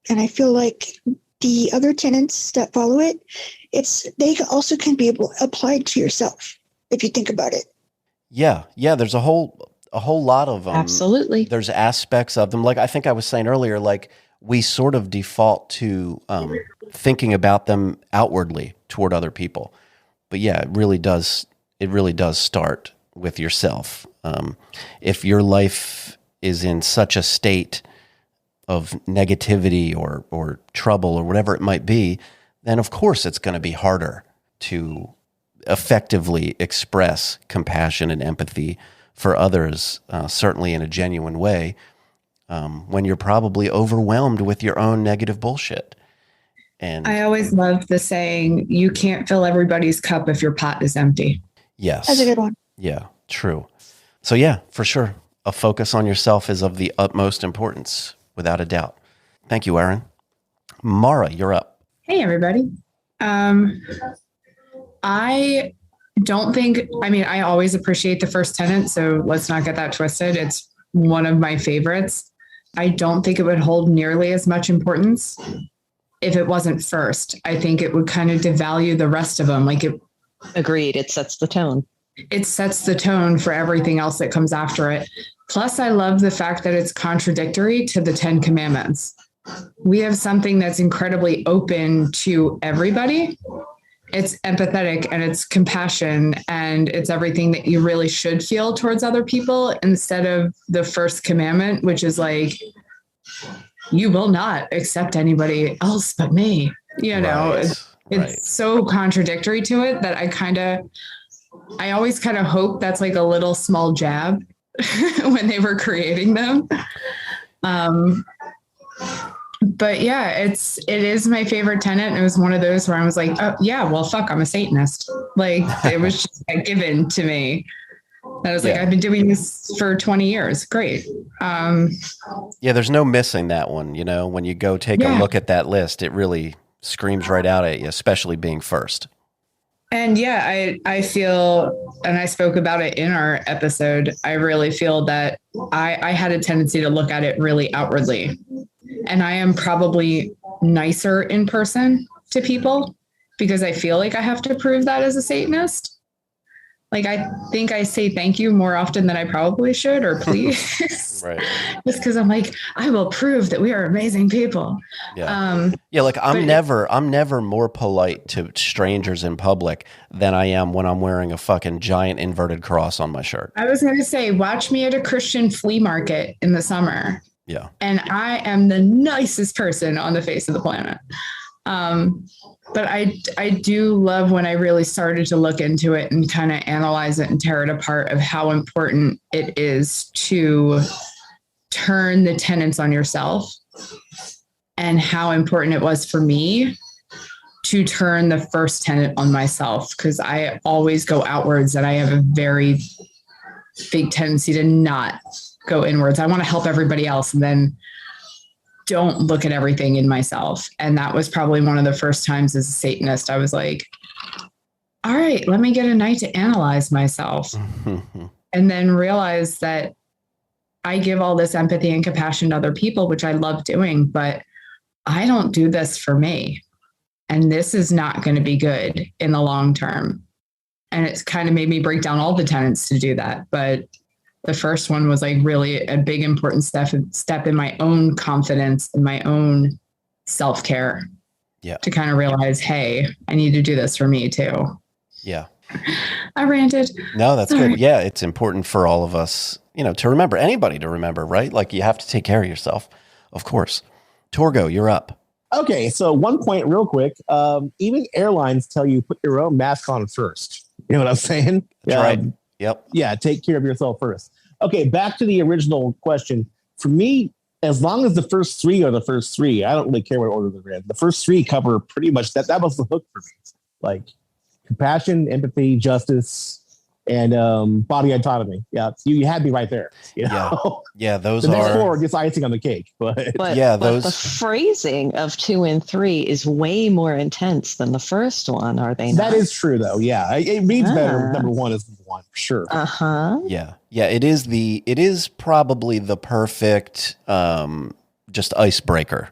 And I feel like the other tenets that follow it, they also can be applied to yourself if you think about it. Yeah. There's a whole lot of them. Absolutely. There's aspects of them. Like I think I was saying earlier, like we sort of default to thinking about them outwardly toward other people. But yeah, it really does start with yourself. If your life is in such a state of negativity or trouble or whatever it might be, then of course it's going to be harder to effectively express compassion and empathy for others, certainly in a genuine way, when you're probably overwhelmed with your own negative bullshit. And I always love the saying, you can't fill everybody's cup if your pot is empty. Yes. That's a good one. Yeah, true. So yeah, for sure. A focus on yourself is of the utmost importance, without a doubt. Thank you, Erin. Mara, you're up. Hey, everybody. I don't think, I always appreciate the first tenet, so let's not get that twisted. It's one of my favorites. I don't think it would hold nearly as much importance if it wasn't first. I think it would kind of devalue the rest of them. Agreed. It sets the tone. It sets the tone for everything else that comes after it. Plus, I love the fact that it's contradictory to the 10 Commandments. We have something that's incredibly open to everybody. It's empathetic and it's compassion and it's everything that you really should feel towards other people, instead of the first commandment, which is like, you will not accept anybody else but me. It's so contradictory to it that I always kind of hope that's like a little small jab when they were creating them. But yeah, it is my favorite tenet. And it was one of those where I was like, oh yeah, well, fuck, I'm a Satanist. Like it was just given to me. I was like, I've been doing this for 20 years. Great. Yeah, there's no missing that one. When you go take a look at that list, it really screams right out at you, especially being first. And yeah, I feel, and I spoke about it in our episode, I really feel that I had a tendency to look at it really outwardly. And I am probably nicer in person to people because I feel like I have to prove that as a Satanist. Like, I think I say thank you more often than I probably should, or please. Right. Just because I'm like, I will prove that we are amazing people. Yeah. Like I'm never more polite to strangers in public than I am when I'm wearing a fucking giant inverted cross on my shirt. I was going to say, watch me at a Christian flea market in the summer. Yeah. And I am the nicest person on the face of the planet. But I do love when I really started to look into it and kind of analyze it and tear it apart of how important it is to turn the tenets on yourself, and how important it was for me to turn the first tenet on myself, because I always go outwards and I have a very big tendency to not go inwards. I want to help everybody else and then don't look at everything in myself. And that was probably one of the first times as a Satanist, I was like, all right, let me get a night to analyze myself. And then realize that I give all this empathy and compassion to other people, which I love doing, but I don't do this for me. And this is not going to be good in the long term. And it's kind of made me break down all the tenets to do that. But the first one was like really a big, important step in my own confidence and my own self-care. Yeah. To kind of realize, hey, I need to do this for me too. Yeah. I ranted. No, that's Sorry. good. Yeah. It's important for all of us, to remember, anybody to remember, right? Like you have to take care of yourself, of course. Torgo, you're up. Okay. So one point real quick. Even airlines tell you put your own mask on first. You know what I'm saying? That's right. Yep. Yeah. Take care of yourself first. Okay. Back to the original question. For me, as long as the first three are the first three, I don't really care what order they're in. The first three cover pretty much that. That was the hook for me. Like compassion, empathy, justice, and body autonomy. Yeah, you had me right there. Yeah, those the next are four just icing on the cake. But the phrasing of 2 and 3 is way more intense than the first one. Are they not? That is true, though. Yeah, it reads better. Number one is one for sure. Yeah. It is probably the perfect just icebreaker.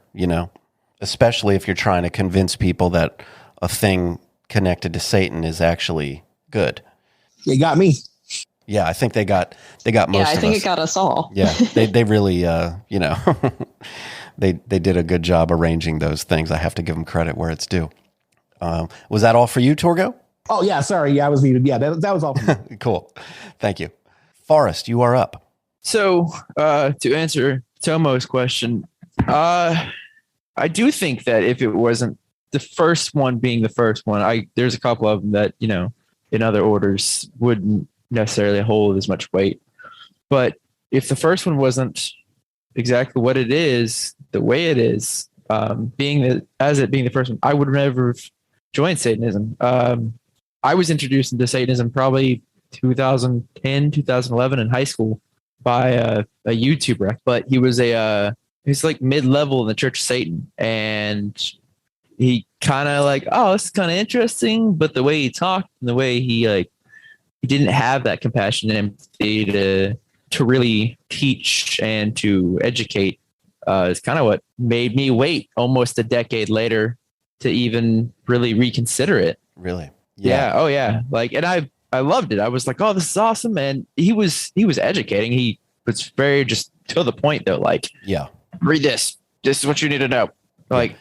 Especially if you're trying to convince people that a thing connected to Satan is actually good. You got me. Yeah, I think they got most of us. Yeah, I think it got us all. Yeah, they really, they did a good job arranging those things. I have to give them credit where it's due. Was that all for you, Torgo? Oh, yeah, sorry. Yeah, I was muted. Yeah, that was all for me. Cool. Thank you. Forrest, you are up. So to answer Tomo's question, I do think that if it wasn't the first one being the first one, there's a couple of them that, in other orders wouldn't necessarily hold as much weight. But if the first one wasn't exactly what it is, the way it is, being the first one, I would never have joined Satanism. I was introduced into Satanism probably 2010, 2011 in high school by a YouTuber, but he's like mid-level in the Church of Satan, and he kind of like, oh, this is kind of interesting, but the way he talked and the way he didn't have that compassion and empathy to really teach and to educate is kind of what made me wait almost a decade later to even really reconsider it. Really? Yeah. Oh yeah. And I loved it. I was like, oh, this is awesome. And he was educating. He was very just to the point though. Like, yeah, read this. This is what you need to know. Like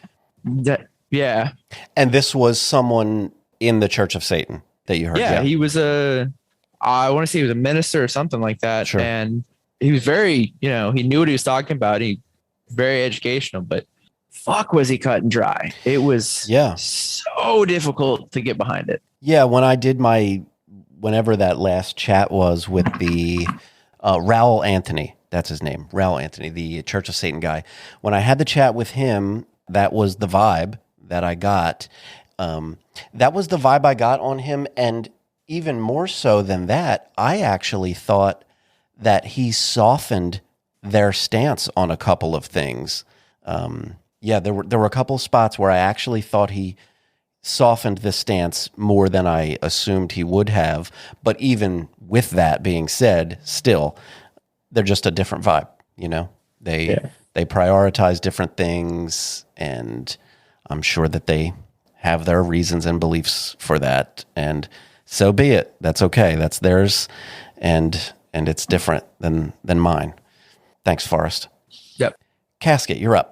that. Yeah. And this was someone in the Church of Satan that you heard. Yeah. He was I want to say he was a minister or something like that. Sure. And he was very, he knew what he was talking about. He very educational, but fuck, was he cut and dry. It was so difficult to get behind it. Yeah. When I did whenever that last chat was with the Raoul Anthony, that's his name, Raoul Anthony, the Church of Satan guy. When I had the chat with him, that was the vibe that I got. That was the vibe I got on him. And even more so than that, I actually thought that he softened their stance on a couple of things. There were a couple of spots where I actually thought he softened the stance more than I assumed he would have. But even with that being said, still, they're just a different vibe. They prioritize different things, and I'm sure that they have their reasons and beliefs for that. And so be it. That's okay. That's theirs, and it's different than mine. Thanks, Forrest. Yep. Casket, you're up.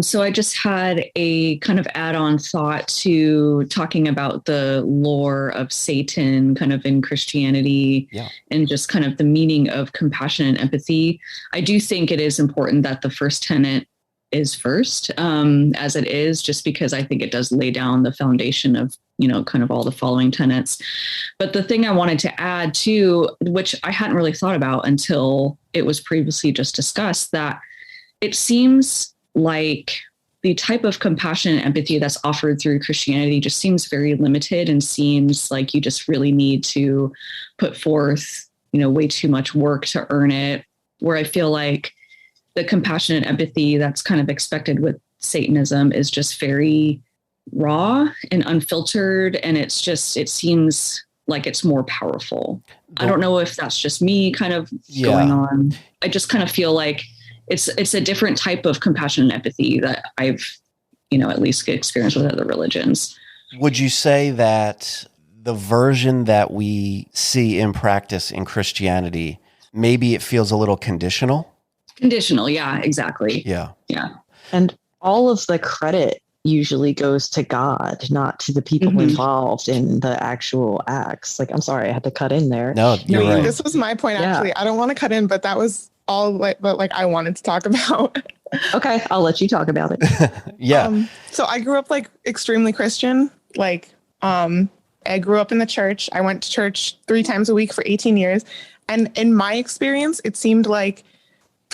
So I just had a kind of add-on thought to talking about the lore of Satan kind of in Christianity and just kind of the meaning of compassion and empathy. I do think it is important that the first tenet is first, as it is, just because I think it does lay down the foundation of, kind of all the following tenets. But the thing I wanted to add too, which I hadn't really thought about until it was previously just discussed, that it seems like the type of compassion and empathy that's offered through Christianity just seems very limited and seems like you just really need to put forth, way too much work to earn it. Where I feel like the compassion and empathy that's kind of expected with Satanism is just very raw and unfiltered. And it seems like it's more powerful. I don't know if that's just me kind of going on. I just kind of feel like it's a different type of compassion and empathy that I've, at least experienced with other religions. Would you say that the version that we see in practice in Christianity, maybe it feels a little conditional? Conditional, yeah, exactly. Yeah. Yeah. And all of the credit usually goes to God, not to the people involved in the actual acts. Like, I'm sorry, I had to cut in there. No, you're right. This was my point, actually. I don't want to cut in, but that was all I wanted to talk about. Okay, I'll let you talk about it. Yeah. So I grew up extremely Christian. I grew up in the church. I went to church 3 times a week for 18 years. And in my experience, it seemed like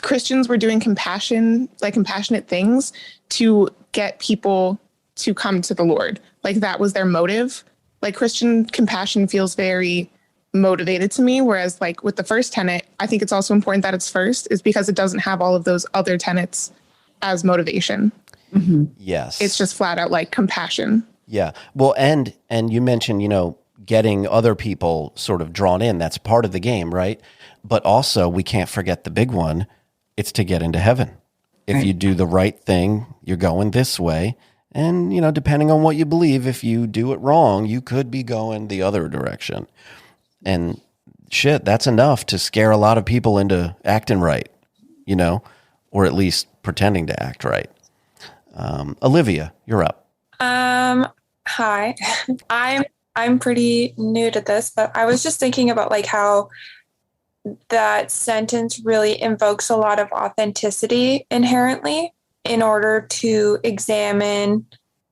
Christians were doing compassionate things to get people to come to the Lord. Like that was their motive. Like Christian compassion feels very motivated to me. Whereas with the first tenet, I think it's also important that it's first is because it doesn't have all of those other tenets as motivation. Mm-hmm. Yes. It's just flat out compassion. Yeah. Well, and you mentioned, getting other people sort of drawn in. That's part of the game, right? But also we can't forget the big one. It's to get into heaven. If you do the right thing, you're going this way. And, depending on what you believe, if you do it wrong, you could be going the other direction. And shit, that's enough to scare a lot of people into acting right, or at least pretending to act right. Olivia, you're up. Hi. I'm pretty new to this, but I was just thinking about how that sentence really invokes a lot of authenticity inherently in order to examine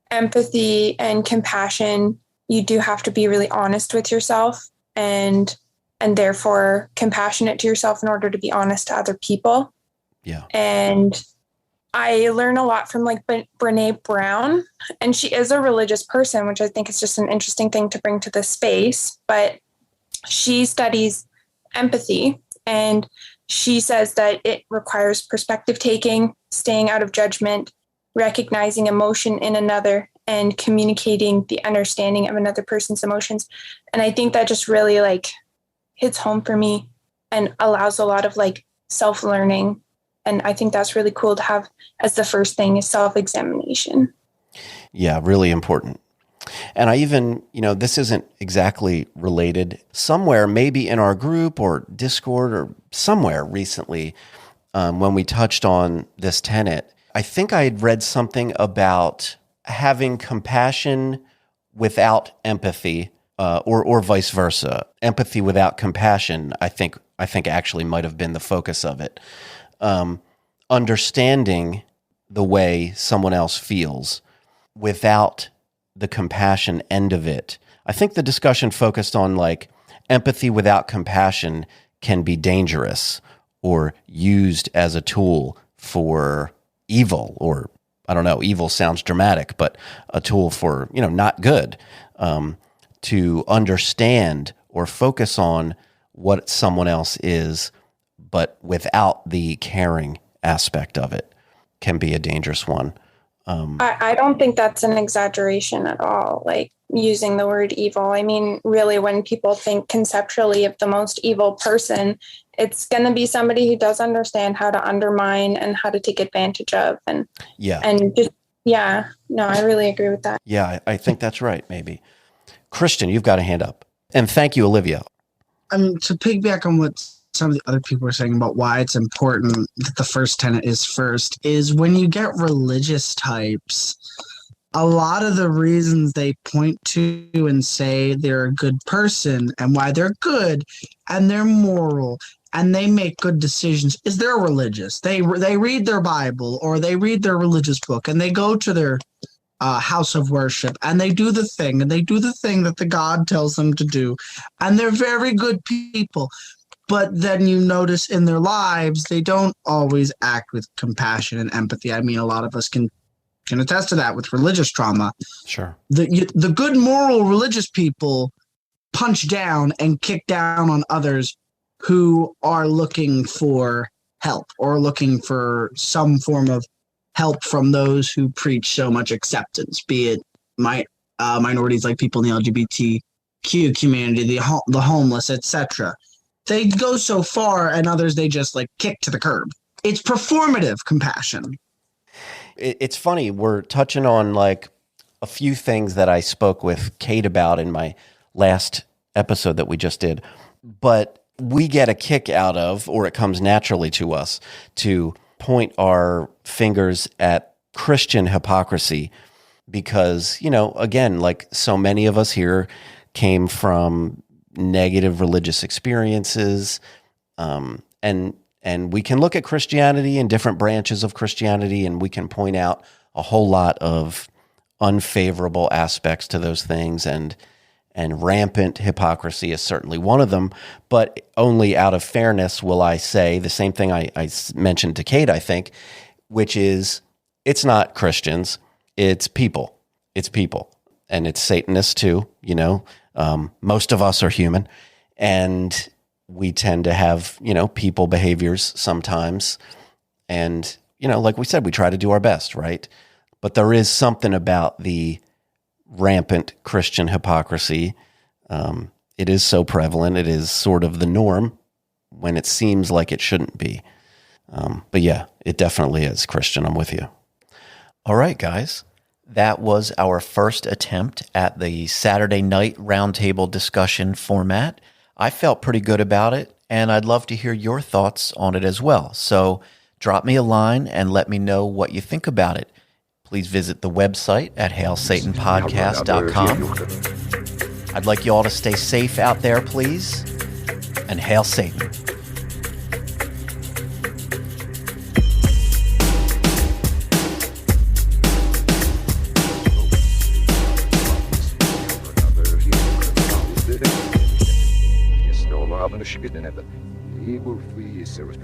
empathy and compassion. You do have to be really honest with yourself and therefore compassionate to yourself in order to be honest to other people. Yeah. And I learn a lot from Brene Brown, and she is a religious person, which I think is just an interesting thing to bring to this space, but she studies empathy, and she says that it requires perspective taking, staying out of judgment, recognizing emotion in another, and communicating the understanding of another person's emotions. And I think that just really hits home for me and allows a lot of self-learning. And I think that's really cool to have as the first thing is self-examination. Yeah, really important. And I even, this isn't exactly related. Somewhere, maybe in our group or Discord or somewhere recently, when we touched on this tenet, I think I had read something about having compassion without empathy, or vice versa. Empathy without compassion, I think actually might have been the focus of it. Understanding the way someone else feels without the compassion end of it. I think the discussion focused on empathy without compassion can be dangerous or used as a tool for evil, or I don't know, evil sounds dramatic, but a tool for, not good, to understand or focus on what someone else is, but without the caring aspect of it can be a dangerous one. I don't think that's an exaggeration at all, using the word evil. I mean, really, when people think conceptually of the most evil person, it's going to be somebody who does understand how to undermine and how to take advantage of. And I really agree with that. Yeah, I think that's right, maybe. Christian, you've got a hand up. And thank you, Olivia. To piggyback on what some of the other people were saying about why it's important that the first tenet is first, is when you get religious types, a lot of the reasons they point to and say they're a good person and why they're good and they're moral and they make good decisions is they're religious. They read their Bible or they read their religious book and they go to their house of worship and they do the thing that the God tells them to do. And they're very good people. But then you notice in their lives, they don't always act with compassion and empathy. I mean, a lot of us can attest to that with religious trauma. Sure. The good moral religious people punch down and kick down on others who are looking for help or looking for some form of help from those who preach so much acceptance, be it minorities like people in the LGBTQ community, the homeless, etc. They go so far, and others they just like kick to the curb. It's performative compassion. It's funny. We're touching on like a few things that I spoke with Kate about in my last episode that we just did, but we get a kick out of, or it comes naturally to us to point our fingers at Christian hypocrisy because, you know, again, like so many of us here came from negative religious experiences, and we can look at Christianity and different branches of Christianity, and we can point out a whole lot of unfavorable aspects to those things, and rampant hypocrisy is certainly one of them. But only out of fairness will I say the same thing I mentioned to Kate, I think, which is it's not Christians, it's people. It's people, and it's Satanists too, you know. Most of us are human, and we tend to have, you know, people behaviors sometimes. And, you know, like we said, we try to do our best, right? But there is something about the rampant Christian hypocrisy. It is so prevalent. It is sort of the norm when it seems like it shouldn't be. But yeah, it definitely is. Christian, I'm with you. All right, guys. That was our first attempt at the Saturday night roundtable discussion format. I felt pretty good about it, and I'd love to hear your thoughts on it as well. So drop me a line and let me know what you think about it. Please visit the website at hailsatanpodcast.com. I'd like you all to stay safe out there, please, and hail Satan. I'm going to shoot in it, but he will free his service.